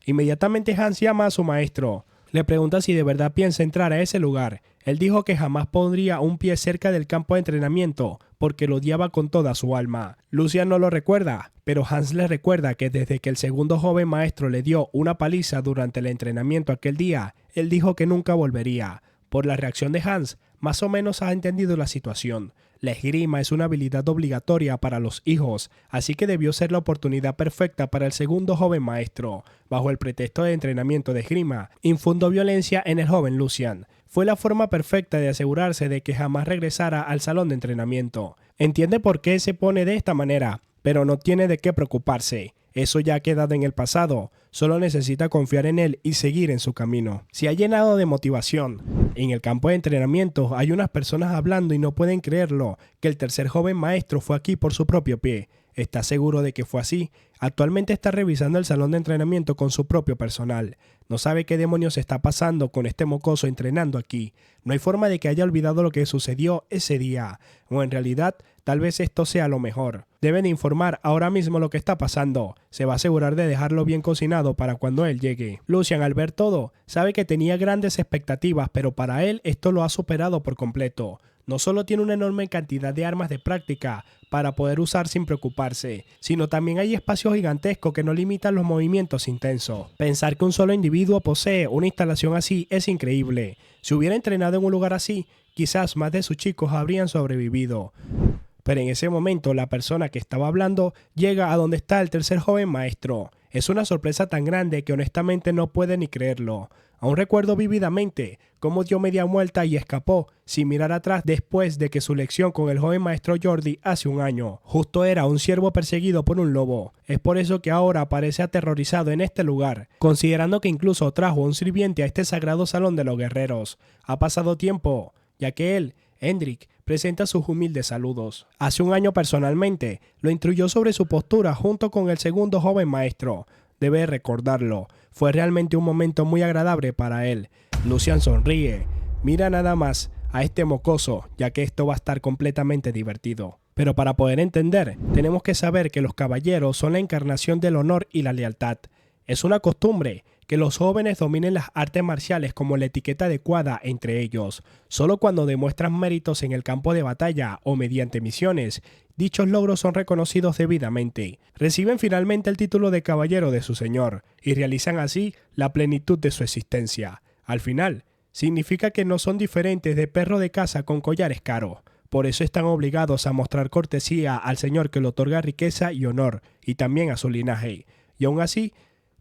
Inmediatamente Hans llama a su maestro. Le pregunta si de verdad piensa entrar a ese lugar. Él dijo que jamás pondría un pie cerca del campo de entrenamiento, porque lo odiaba con toda su alma. Lucian no lo recuerda, pero Hans le recuerda que desde que el segundo joven maestro le dio una paliza durante el entrenamiento aquel día, él dijo que nunca volvería. Por la reacción de Hans, más o menos ha entendido la situación. La esgrima es una habilidad obligatoria para los hijos, así que debió ser la oportunidad perfecta para el segundo joven maestro. Bajo el pretexto de entrenamiento de esgrima, infundó violencia en el joven Lucian. Fue la forma perfecta de asegurarse de que jamás regresara al salón de entrenamiento. Entiende por qué se pone de esta manera, pero no tiene de qué preocuparse. Eso ya ha quedado en el pasado, solo necesita confiar en él y seguir en su camino. Se ha llenado de motivación. En el campo de entrenamiento hay unas personas hablando y no pueden creerlo, que el tercer joven maestro fue aquí por su propio pie. ¿Está seguro de que fue así? Actualmente está revisando el salón de entrenamiento con su propio personal. No sabe qué demonios está pasando con este mocoso entrenando aquí. No hay forma de que haya olvidado lo que sucedió ese día. O en realidad, tal vez esto sea lo mejor. Deben informar ahora mismo lo que está pasando. Se va a asegurar de dejarlo bien cocinado para cuando él llegue. Lucian, al ver todo, sabe que tenía grandes expectativas, pero para él esto lo ha superado por completo. No solo tiene una enorme cantidad de armas de práctica para poder usar sin preocuparse, sino también hay espacios gigantescos que no limitan los movimientos intensos. Pensar que un solo individuo posee una instalación así es increíble. Si hubiera entrenado en un lugar así, quizás más de sus chicos habrían sobrevivido. Pero en ese momento la persona que estaba hablando llega a donde está el tercer joven maestro. Es una sorpresa tan grande que honestamente no puede ni creerlo. Aún recuerdo vívidamente cómo dio media vuelta y escapó sin mirar atrás después de que su lección con el joven maestro Jordi hace un año. Justo era un ciervo perseguido por un lobo. Es por eso que ahora parece aterrorizado en este lugar, considerando que incluso trajo un sirviente a este sagrado salón de los guerreros. Ha pasado tiempo, ya que él, Hendrik, presenta sus humildes saludos. Hace un año personalmente lo instruyó sobre su postura junto con el segundo joven maestro. Debe recordarlo. Fue realmente un momento muy agradable para él. Lucian sonríe. Mira nada más a este mocoso, ya que esto va a estar completamente divertido. Pero para poder entender, tenemos que saber que los caballeros son la encarnación del honor y la lealtad. Es una costumbre que los jóvenes dominen las artes marciales como la etiqueta adecuada entre ellos. Solo cuando demuestran méritos en el campo de batalla o mediante misiones, dichos logros son reconocidos debidamente. Reciben finalmente el título de caballero de su señor y realizan así la plenitud de su existencia. Al final, significa que no son diferentes de perro de casa con collares caros. Por eso están obligados a mostrar cortesía al señor que le otorga riqueza y honor, y también a su linaje. Y aún así,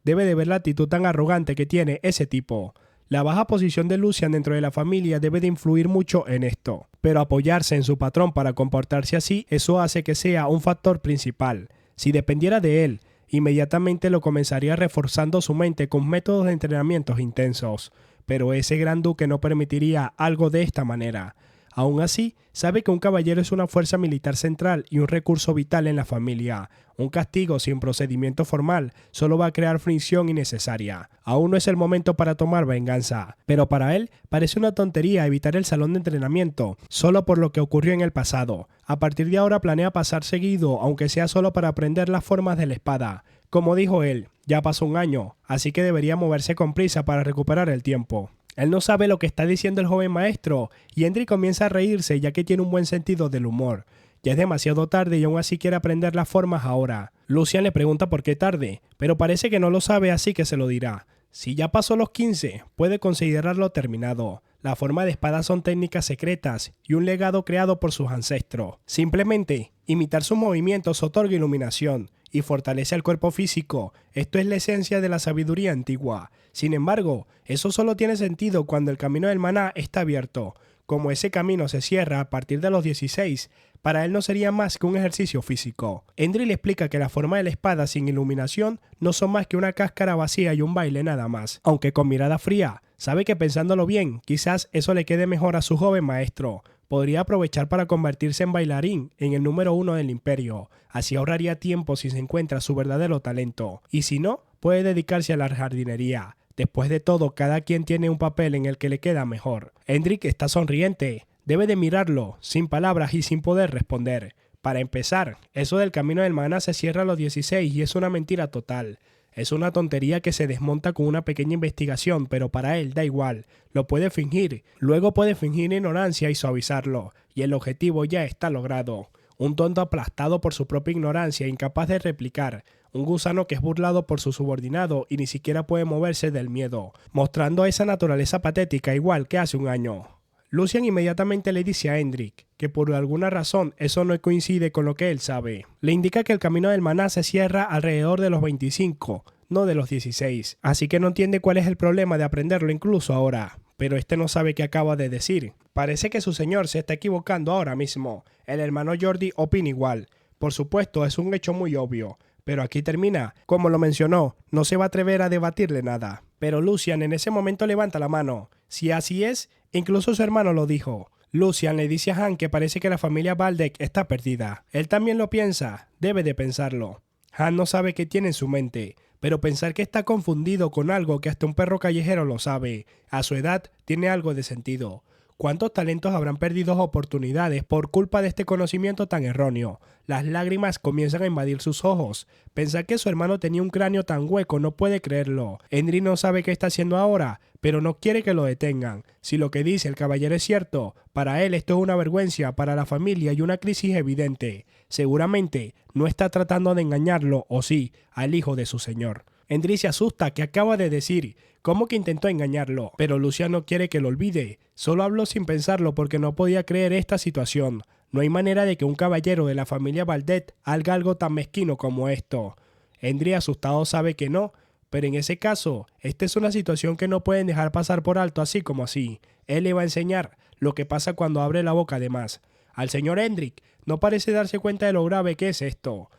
debe de ver la actitud tan arrogante que tiene ese tipo. La baja posición de Lucian dentro de la familia debe de influir mucho en esto, pero apoyarse en su patrón para comportarse así, eso hace que sea un factor principal. Si dependiera de él, inmediatamente lo comenzaría reforzando su mente con métodos de entrenamientos intensos, pero ese gran duque no permitiría algo de esta manera. Aún así, sabe que un caballero es una fuerza militar central y un recurso vital en la familia. Un castigo sin procedimiento formal solo va a crear fricción innecesaria. Aún no es el momento para tomar venganza, pero para él parece una tontería evitar el salón de entrenamiento, solo por lo que ocurrió en el pasado. A partir de ahora planea pasar seguido, aunque sea solo para aprender las formas de la espada. Como dijo él, ya pasó un año, así que debería moverse con prisa para recuperar el tiempo. Él no sabe lo que está diciendo el joven maestro, y Hendrik comienza a reírse ya que tiene un buen sentido del humor. Ya es demasiado tarde y aún así quiere aprender las formas ahora. Lucian le pregunta por qué tarde, pero parece que no lo sabe, así que se lo dirá. Si ya pasó los 15, puede considerarlo terminado. La forma de espada son técnicas secretas y un legado creado por sus ancestros. Simplemente, imitar sus movimientos otorga iluminación y fortalece al cuerpo físico. Esto es la esencia de la sabiduría antigua. Sin embargo, eso solo tiene sentido cuando el camino del maná está abierto. Como ese camino se cierra a partir de los 16, para él no sería más que un ejercicio físico. Hendrik le explica que la forma de la espada sin iluminación no son más que una cáscara vacía y un baile nada más. Aunque con mirada fría, sabe que pensándolo bien, quizás eso le quede mejor a su joven maestro. Podría aprovechar para convertirse en bailarín, en el número 1 del imperio. Así ahorraría tiempo si se encuentra su verdadero talento. Y si no, puede dedicarse a la jardinería. Después de todo, cada quien tiene un papel en el que le queda mejor. Hendrik está sonriente. Debe de mirarlo, sin palabras y sin poder responder. Para empezar, eso del camino del maná se cierra a los 16 y es una mentira total. Es una tontería que se desmonta con una pequeña investigación, pero para él da igual. Lo puede fingir. Luego puede fingir ignorancia y suavizarlo. Y el objetivo ya está logrado. Un tonto aplastado por su propia ignorancia, incapaz de replicar. Un gusano que es burlado por su subordinado y ni siquiera puede moverse del miedo, mostrando esa naturaleza patética igual que hace un año. Lucian inmediatamente le dice a Hendrik que por alguna razón eso no coincide con lo que él sabe. Le indica que el camino del maná se cierra alrededor de los 25, no de los 16, así que no entiende cuál es el problema de aprenderlo incluso ahora. Pero este no sabe qué acaba de decir. Parece que su señor se está equivocando ahora mismo. El hermano Jordi opina igual. Por supuesto, es un hecho muy obvio. Pero aquí termina. Como lo mencionó, no se va a atrever a debatirle nada. Pero Lucian en ese momento levanta la mano. Si así es, incluso su hermano lo dijo. Lucian le dice a Han que parece que la familia Valdek está perdida. Él también lo piensa. Debe de pensarlo. Han no sabe qué tiene en su mente, pero pensar que está confundido con algo que hasta un perro callejero lo sabe, a su edad tiene algo de sentido. ¿Cuántos talentos habrán perdido oportunidades por culpa de este conocimiento tan erróneo? Las lágrimas comienzan a invadir sus ojos. Pensar que su hermano tenía un cráneo tan hueco no puede creerlo. Hendrik no sabe qué está haciendo ahora, pero no quiere que lo detengan. Si lo que dice el caballero es cierto, para él esto es una vergüenza para la familia y una crisis evidente. Seguramente no está tratando de engañarlo, o sí, al hijo de su señor. Hendrik se asusta que acaba de decir, ¿cómo que intentó engañarlo? Pero Lucian no quiere que lo olvide. Solo habló sin pensarlo porque no podía creer esta situación. No hay manera de que un caballero de la familia Valdet haga algo tan mezquino como esto. Hendrik asustado sabe que no, pero en ese caso, esta es una situación que no pueden dejar pasar por alto así como así. Él le va a enseñar lo que pasa cuando abre la boca de más. Al señor Hendrik no parece darse cuenta de lo grave que es esto.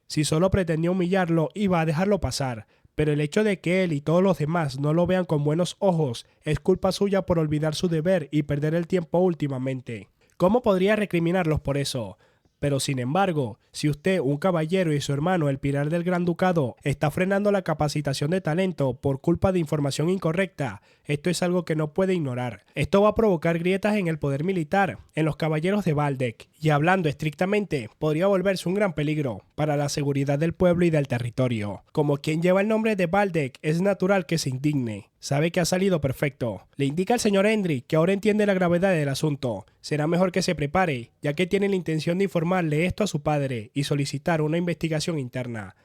Si solo pretendía humillarlo, iba a dejarlo pasar, pero el hecho de que él y todos los demás no lo vean con buenos ojos es culpa suya por olvidar su deber y perder el tiempo últimamente. ¿Cómo podría recriminarlos por eso? Pero sin embargo, si usted, un caballero y su hermano, el pilar del Gran Ducado, está frenando la capacitación de talento por culpa de información incorrecta, esto es algo que no puede ignorar. Esto va a provocar grietas en el poder militar, en los caballeros de Valdek, y hablando estrictamente, podría volverse un gran peligro para la seguridad del pueblo y del territorio. Como quien lleva el nombre de Valdek, es natural que se indigne. Sabe que ha salido perfecto. Le indica al señor Hendrik que ahora entiende la gravedad del asunto. Será mejor que se prepare, ya que tiene la intención de informarle esto a su padre y solicitar una investigación interna.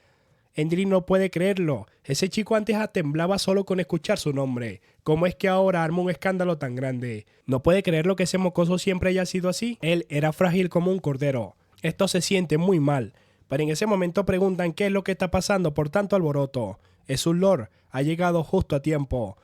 Hendrik no puede creerlo. Ese chico antes temblaba solo con escuchar su nombre. ¿Cómo es que ahora arma un escándalo tan grande? No puede creerlo que ese mocoso siempre haya sido así. Él era frágil como un cordero. Esto se siente muy mal. Pero en ese momento preguntan qué es lo que está pasando por tanto alboroto. Es un lord. Ha llegado justo a tiempo.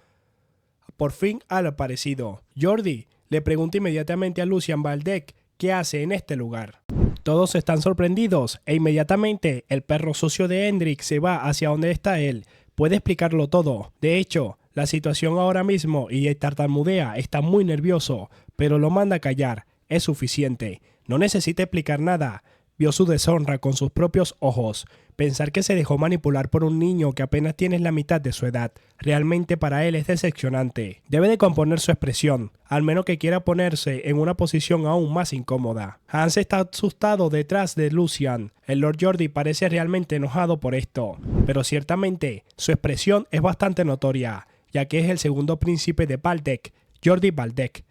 Por fin ha aparecido. Jordi le pregunta inmediatamente a Lucian Waldeck qué hace en este lugar. Todos están sorprendidos e inmediatamente el perro sucio de Hendrik se va hacia donde está él. Puede explicarlo todo. De hecho, la situación ahora mismo y tartamudea, está muy nervioso, pero lo manda a callar. Es suficiente. No necesita explicar nada. Vio su deshonra con sus propios ojos. Pensar que se dejó manipular por un niño que apenas tiene la mitad de su edad, realmente para él es decepcionante. Debe de componer su expresión, al menos que quiera ponerse en una posición aún más incómoda. Hans está asustado detrás de Lucian. El Lord Jordi parece realmente enojado por esto, pero ciertamente su expresión es bastante notoria, ya que es el segundo príncipe de Waldeck, Jordi Waldeck.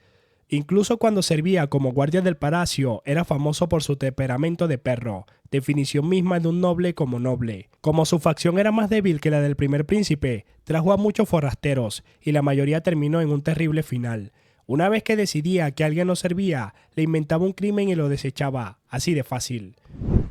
Incluso cuando servía como guardia del palacio, era famoso por su temperamento de perro, definición misma de un noble como noble. Como su facción era más débil que la del primer príncipe, trajo a muchos forasteros, y la mayoría terminó en un terrible final. Una vez que decidía que alguien no servía, le inventaba un crimen y lo desechaba, así de fácil.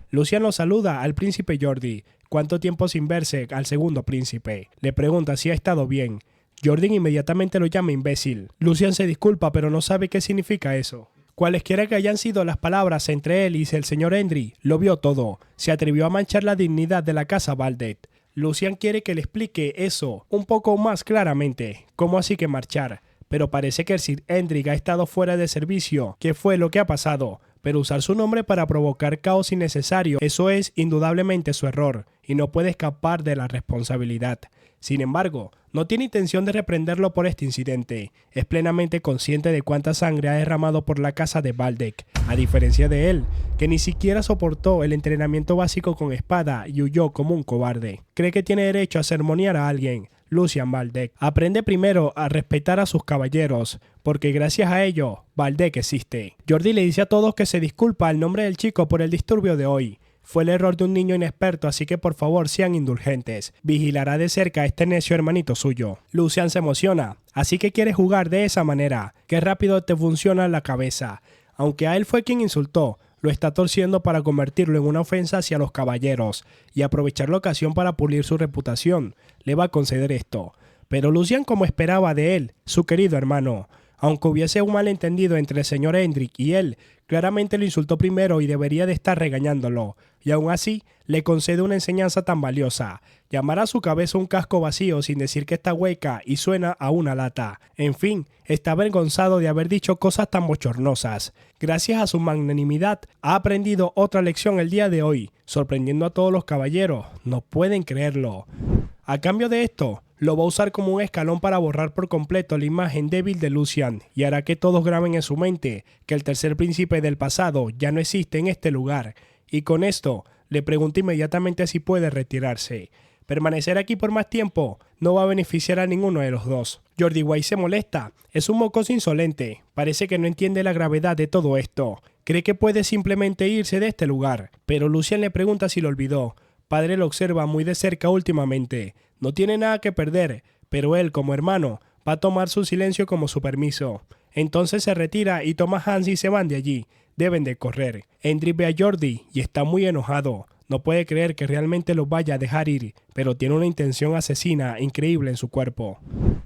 Lucian lo saluda al príncipe Jordi. ¿Cuánto tiempo sin verse al segundo príncipe? Le pregunta si ha estado bien. Jordi inmediatamente lo llama imbécil. Lucian se disculpa, pero no sabe qué significa eso. Cualesquiera que hayan sido las palabras entre él y el señor Hendrik, lo vio todo. Se atrevió a manchar la dignidad de la casa Waldeck. Lucian quiere que le explique eso un poco más claramente. ¿Cómo así que marchar? Pero parece que el Sir Hendrik ha estado fuera de servicio. ¿Qué fue lo que ha pasado? Pero usar su nombre para provocar caos innecesario, eso es indudablemente su error, y no puede escapar de la responsabilidad. Sin embargo, no tiene intención de reprenderlo por este incidente. Es plenamente consciente de cuánta sangre ha derramado por la casa de Waldeck, a diferencia de él, que ni siquiera soportó el entrenamiento básico con espada y huyó como un cobarde. Cree que tiene derecho a sermonear a alguien. Lucian Waldeck aprende primero a respetar a sus caballeros, porque gracias a ello, Waldeck existe. Jordi le dice a todos que se disculpa al nombre del chico por el disturbio de hoy. Fue el error de un niño inexperto, así que por favor sean indulgentes. Vigilará de cerca a este necio hermanito suyo. Lucian se emociona, así que quiere jugar de esa manera. Qué rápido te funciona la cabeza. Aunque a él fue quien insultó, lo está torciendo para convertirlo en una ofensa hacia los caballeros y aprovechar la ocasión para pulir su reputación. Le va a conceder esto. Pero Lucian, como esperaba de él, su querido hermano, aunque hubiese un malentendido entre el señor Hendrik y él, claramente lo insultó primero y debería de estar regañándolo, y aún así le concede una enseñanza tan valiosa. Llamar a su cabeza un casco vacío sin decir que está hueca y suena a una lata. En fin, está avergonzado de haber dicho cosas tan bochornosas. Gracias a su magnanimidad, ha aprendido otra lección el día de hoy, sorprendiendo a todos los caballeros. No pueden creerlo. A cambio de esto, lo va a usar como un escalón para borrar por completo la imagen débil de Lucian y hará que todos graben en su mente que el tercer príncipe del pasado ya no existe en este lugar. Y con esto, le pregunta inmediatamente si puede retirarse. Permanecer aquí por más tiempo no va a beneficiar a ninguno de los dos. Jordi White se molesta. Es un mocoso insolente. Parece que no entiende la gravedad de todo esto. Cree que puede simplemente irse de este lugar. Pero Lucian le pregunta si lo olvidó. Padre lo observa muy de cerca últimamente. No tiene nada que perder, pero él, como hermano, va a tomar su silencio como su permiso. Entonces se retira y toma a Hans y se van de allí. Deben de correr. Hendrik ve a Jordi y está muy enojado. No puede creer que realmente lo vaya a dejar ir, pero tiene una intención asesina increíble en su cuerpo.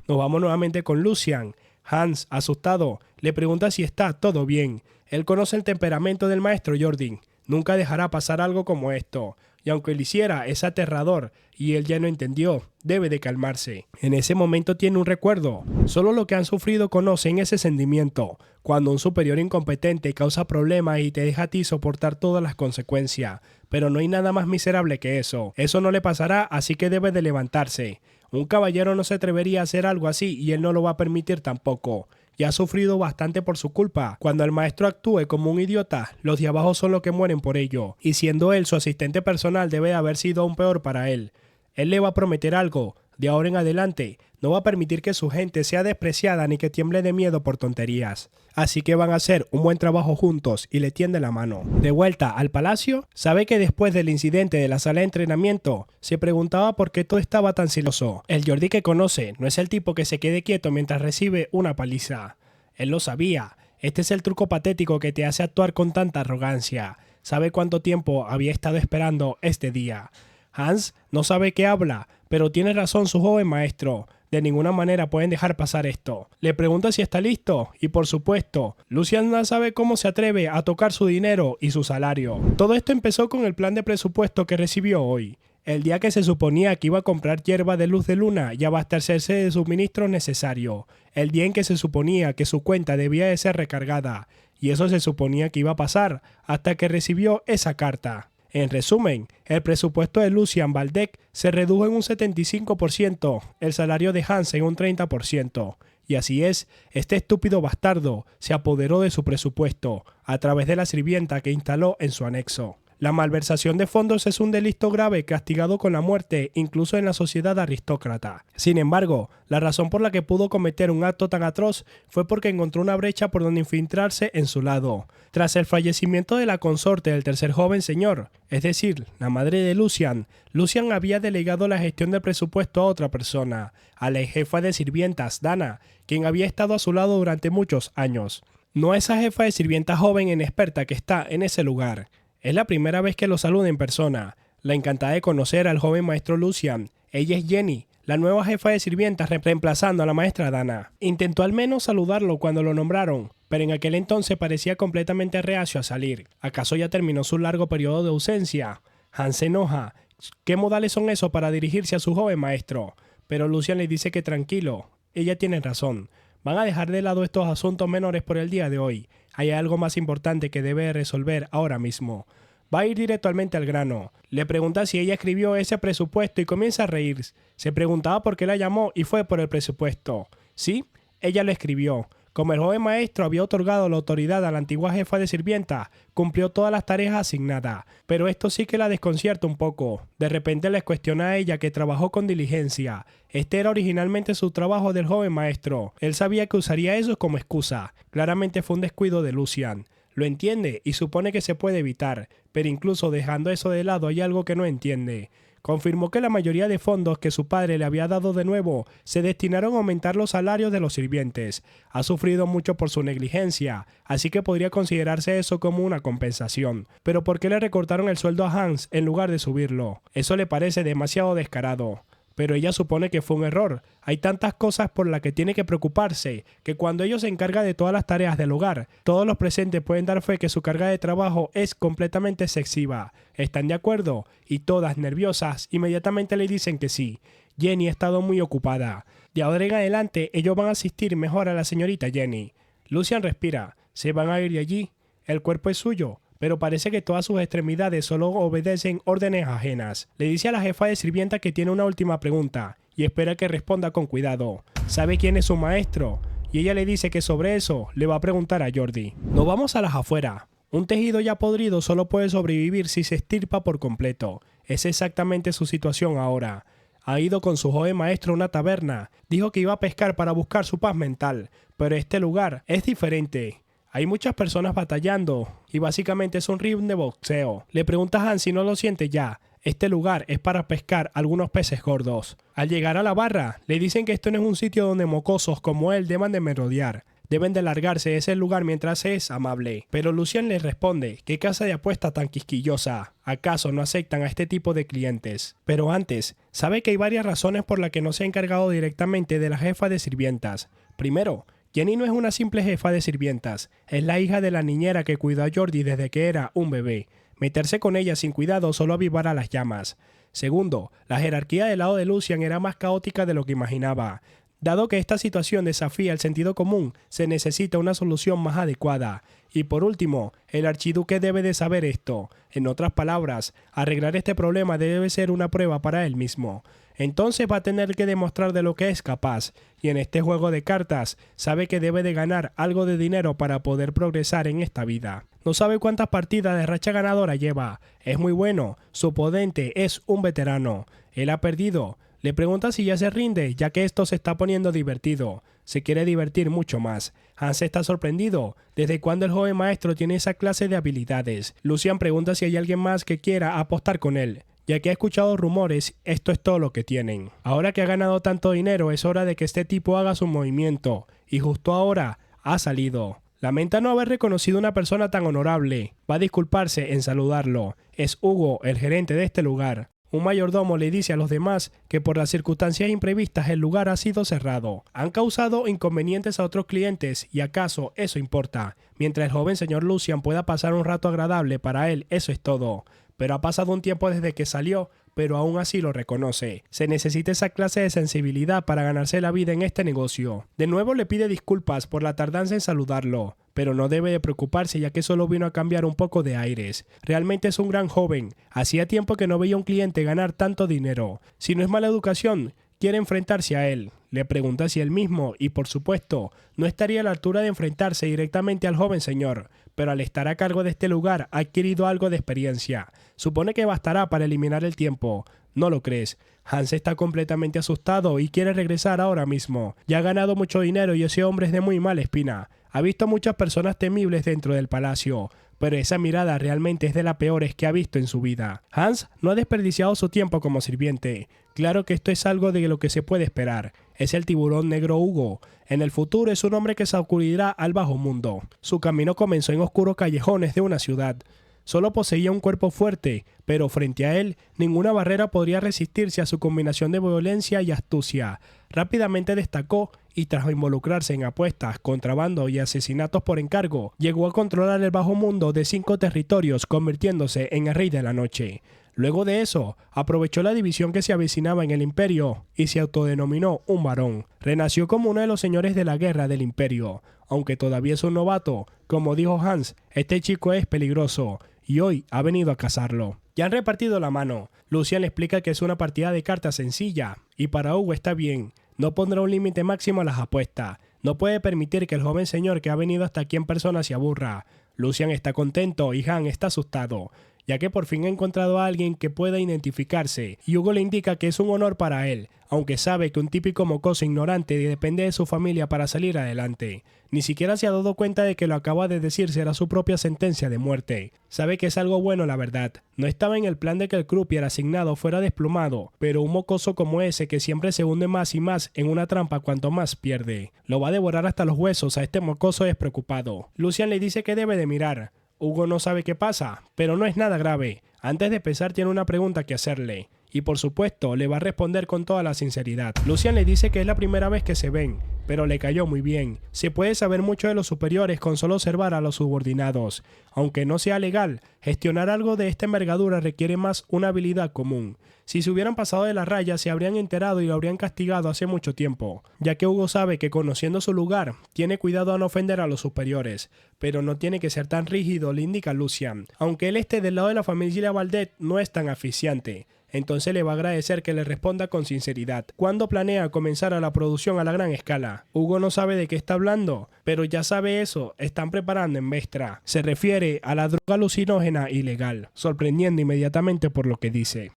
Nos vamos nuevamente con Lucian. Hans, asustado, le pregunta si está todo bien. Él conoce el temperamento del maestro Jordi. Nunca dejará pasar algo como esto. Y aunque lo hiciera, es aterrador, y él ya no entendió, debe de calmarse. En ese momento tiene un recuerdo. Solo los que han sufrido conocen ese sentimiento. Cuando un superior incompetente causa problemas y te deja a ti soportar todas las consecuencias. Pero no hay nada más miserable que eso. Eso no le pasará, así que debe de levantarse. Un caballero no se atrevería a hacer algo así y él no lo va a permitir tampoco. Y ha sufrido bastante por su culpa. Cuando el maestro actúe como un idiota, los de abajo son los que mueren por ello. Y siendo él su asistente personal, debe de haber sido aún peor para él. Él le va a prometer algo. De ahora en adelante, no va a permitir que su gente sea despreciada ni que tiemble de miedo por tonterías. Así que van a hacer un buen trabajo juntos y le tiende la mano. De vuelta al palacio, sabe que después del incidente de la sala de entrenamiento, se preguntaba por qué todo estaba tan silencioso. El Jordi que conoce no es el tipo que se quede quieto mientras recibe una paliza. Él lo sabía. Este es el truco patético que te hace actuar con tanta arrogancia. Sabe cuánto tiempo había estado esperando este día. Hans no sabe qué habla, pero tiene razón su joven maestro. De ninguna manera pueden dejar pasar esto. Le pregunta si está listo y por supuesto, Lucian no sabe cómo se atreve a tocar su dinero y su salario. Todo esto empezó con el plan de presupuesto que recibió hoy. El día que se suponía que iba a comprar hierba de luz de luna y abastecerse de suministros necesarios. El día en que se suponía que su cuenta debía de ser recargada. Y eso se suponía que iba a pasar hasta que recibió esa carta. En resumen, el presupuesto de Lucian Waldeck se redujo en un 75%, el salario de Hans en un 30%. Y así es, este estúpido bastardo se apoderó de su presupuesto a través de la sirvienta que instaló en su anexo. La malversación de fondos es un delito grave castigado con la muerte incluso en la sociedad aristócrata. Sin embargo, la razón por la que pudo cometer un acto tan atroz fue porque encontró una brecha por donde infiltrarse en su lado. Tras el fallecimiento de la consorte del tercer joven señor, es decir, la madre de Lucian, Lucian había delegado la gestión del presupuesto a otra persona, a la jefa de sirvientas, Dana, quien había estado a su lado durante muchos años. No a esa jefa de sirvientas joven e inexperta que está en ese lugar. Es la primera vez que lo saluda en persona. La encantada de conocer al joven maestro Lucian. Ella es Jenny, la nueva jefa de sirvientas reemplazando a la maestra Dana. Intentó al menos saludarlo cuando lo nombraron, pero en aquel entonces parecía completamente reacio a salir. ¿Acaso ya terminó su largo periodo de ausencia? Hans se enoja. ¿Qué modales son esos para dirigirse a su joven maestro? Pero Lucian le dice que tranquilo. Ella tiene razón. Van a dejar de lado estos asuntos menores por el día de hoy. Hay algo más importante que debe resolver ahora mismo. Va a ir directamente al grano. Le pregunta si ella escribió ese presupuesto y comienza a reír. Se preguntaba por qué la llamó y fue por el presupuesto. Sí, ella lo escribió. Como el joven maestro había otorgado la autoridad a la antigua jefa de sirvienta, cumplió todas las tareas asignadas. Pero esto sí que la desconcierta un poco. De repente les cuestiona a ella que trabajó con diligencia. Este era originalmente su trabajo del joven maestro. Él sabía que usaría eso como excusa. Claramente fue un descuido de Lucian. Lo entiende y supone que se puede evitar, pero incluso dejando eso de lado hay algo que no entiende. Confirmó que la mayoría de fondos que su padre le había dado de nuevo se destinaron a aumentar los salarios de los sirvientes. Ha sufrido mucho por su negligencia, así que podría considerarse eso como una compensación. Pero ¿por qué le recortaron el sueldo a Hans en lugar de subirlo? Eso le parece demasiado descarado. Pero ella supone que fue un error. Hay tantas cosas por las que tiene que preocuparse, que cuando ella se encarga de todas las tareas del hogar, todos los presentes pueden dar fe que su carga de trabajo es completamente excesiva. ¿Están de acuerdo? Y todas, nerviosas, inmediatamente le dicen que sí. Jenny ha estado muy ocupada. De ahora en adelante, ellos van a asistir mejor a la señorita Jenny. Lucian respira. ¿Se van a ir de allí? El cuerpo es suyo, pero parece que todas sus extremidades solo obedecen órdenes ajenas. Le dice a la jefa de sirvienta que tiene una última pregunta y espera que responda con cuidado. ¿Sabe quién es su maestro? Y ella le dice que sobre eso le va a preguntar a Jordi. Nos vamos a las afueras. Un tejido ya podrido solo puede sobrevivir si se estirpa por completo. Es exactamente su situación ahora. Ha ido con su joven maestro a una taberna. Dijo que iba a pescar para buscar su paz mental. Pero este lugar es diferente. Hay muchas personas batallando y básicamente es un ring de boxeo. Le pregunta a Hans si no lo siente ya. Este lugar es para pescar algunos peces gordos. Al llegar a la barra, le dicen que esto no es un sitio donde mocosos como él deban de merodear. Deben de largarse de ese lugar mientras es amable. Pero Lucian les responde, ¿qué casa de apuesta tan quisquillosa? ¿Acaso no aceptan a este tipo de clientes? Pero antes, sabe que hay varias razones por las que no se ha encargado directamente de la jefa de sirvientas. Primero, Jenny no es una simple jefa de sirvientas, es la hija de la niñera que cuidó a Jordi desde que era un bebé. Meterse con ella sin cuidado solo avivará las llamas. Segundo, la jerarquía del lado de Lucian era más caótica de lo que imaginaba. Dado que esta situación desafía el sentido común, se necesita una solución más adecuada. Y por último, el archiduque debe de saber esto. En otras palabras, arreglar este problema debe ser una prueba para él mismo. Entonces va a tener que demostrar de lo que es capaz, y en este juego de cartas sabe que debe de ganar algo de dinero para poder progresar en esta vida. No sabe cuántas partidas de racha ganadora lleva, es muy bueno, su oponente es un veterano, él ha perdido. Le pregunta si ya se rinde, ya que esto se está poniendo divertido. Se quiere divertir mucho más. Hans está sorprendido. ¿Desde cuándo el joven maestro tiene esa clase de habilidades? Lucian pregunta si hay alguien más que quiera apostar con él. Ya que ha escuchado rumores, esto es todo lo que tienen. Ahora que ha ganado tanto dinero, es hora de que este tipo haga su movimiento. Y justo ahora, ha salido. Lamenta no haber reconocido una persona tan honorable. Va a disculparse en saludarlo. Es Hugo, el gerente de este lugar. Un mayordomo le dice a los demás que por las circunstancias imprevistas el lugar ha sido cerrado. Han causado inconvenientes a otros clientes y acaso eso importa. Mientras el joven señor Lucian pueda pasar un rato agradable para él, eso es todo. Pero ha pasado un tiempo desde que salió, pero aún así lo reconoce. Se necesita esa clase de sensibilidad para ganarse la vida en este negocio. De nuevo le pide disculpas por la tardanza en saludarlo, pero no debe de preocuparse ya que solo vino a cambiar un poco de aires. Realmente es un gran joven. Hacía tiempo que no veía un cliente ganar tanto dinero. Si no es mala educación, quiere enfrentarse a él. Le pregunta si él mismo, y por supuesto, no estaría a la altura de enfrentarse directamente al joven señor, pero al estar a cargo de este lugar ha adquirido algo de experiencia. Supone que bastará para eliminar el tiempo. ¿No lo crees? Hans está completamente asustado y quiere regresar ahora mismo. Ya ha ganado mucho dinero y ese hombre es de muy mala espina. Ha visto muchas personas temibles dentro del palacio, pero esa mirada realmente es de las peores que ha visto en su vida. Hans no ha desperdiciado su tiempo como sirviente. Claro que esto es algo de lo que se puede esperar. Es el tiburón negro Hugo. En el futuro es un hombre que sacudirá al bajo mundo. Su camino comenzó en oscuros callejones de una ciudad. Solo poseía un cuerpo fuerte, pero frente a él, ninguna barrera podría resistirse a su combinación de violencia y astucia. Rápidamente destacó y tras involucrarse en apuestas, contrabando y asesinatos por encargo, llegó a controlar el bajo mundo de 5 territorios, convirtiéndose en el rey de la noche. Luego de eso, aprovechó la división que se avecinaba en el imperio y se autodenominó un varón. Renació como uno de los señores de la guerra del imperio. Aunque todavía es un novato, como dijo Hans, este chico es peligroso y hoy ha venido a cazarlo. Ya han repartido la mano. Lucian le explica que es una partida de cartas sencilla y para Hugo está bien. No pondrá un límite máximo a las apuestas. No puede permitir que el joven señor que ha venido hasta aquí en persona se aburra. Lucian está contento y Hans está asustado, ya que por fin ha encontrado a alguien que pueda identificarse, y Hugo le indica que es un honor para él, aunque sabe que un típico mocoso ignorante depende de su familia para salir adelante. Ni siquiera se ha dado cuenta de que lo acaba de decir será su propia sentencia de muerte. Sabe que es algo bueno la verdad. No estaba en el plan de que el croupier asignado fuera desplumado, pero un mocoso como ese que siempre se hunde más y más en una trampa cuanto más pierde. Lo va a devorar hasta los huesos a este mocoso despreocupado. Lucian le dice que debe de mirar. Hugo no sabe qué pasa, pero no es nada grave. Antes de empezar tiene una pregunta que hacerle. Y por supuesto, le va a responder con toda la sinceridad. Lucian le dice que es la primera vez que se ven, pero le cayó muy bien. Se puede saber mucho de los superiores con solo observar a los subordinados. Aunque no sea legal, gestionar algo de esta envergadura requiere más una habilidad común. Si se hubieran pasado de la raya, se habrían enterado y lo habrían castigado hace mucho tiempo, ya que Hugo sabe que conociendo su lugar, tiene cuidado a no ofender a los superiores, pero no tiene que ser tan rígido, le indica Lucian. Aunque él esté del lado de la familia Valdet, no es tan aficiante. Entonces le va a agradecer que le responda con sinceridad. ¿Cuándo planea comenzar a la producción a la gran escala? Hugo no sabe de qué está hablando, pero ya sabe eso, están preparando en Vestra. Se refiere a la droga alucinógena ilegal, sorprendiendo inmediatamente por lo que dice.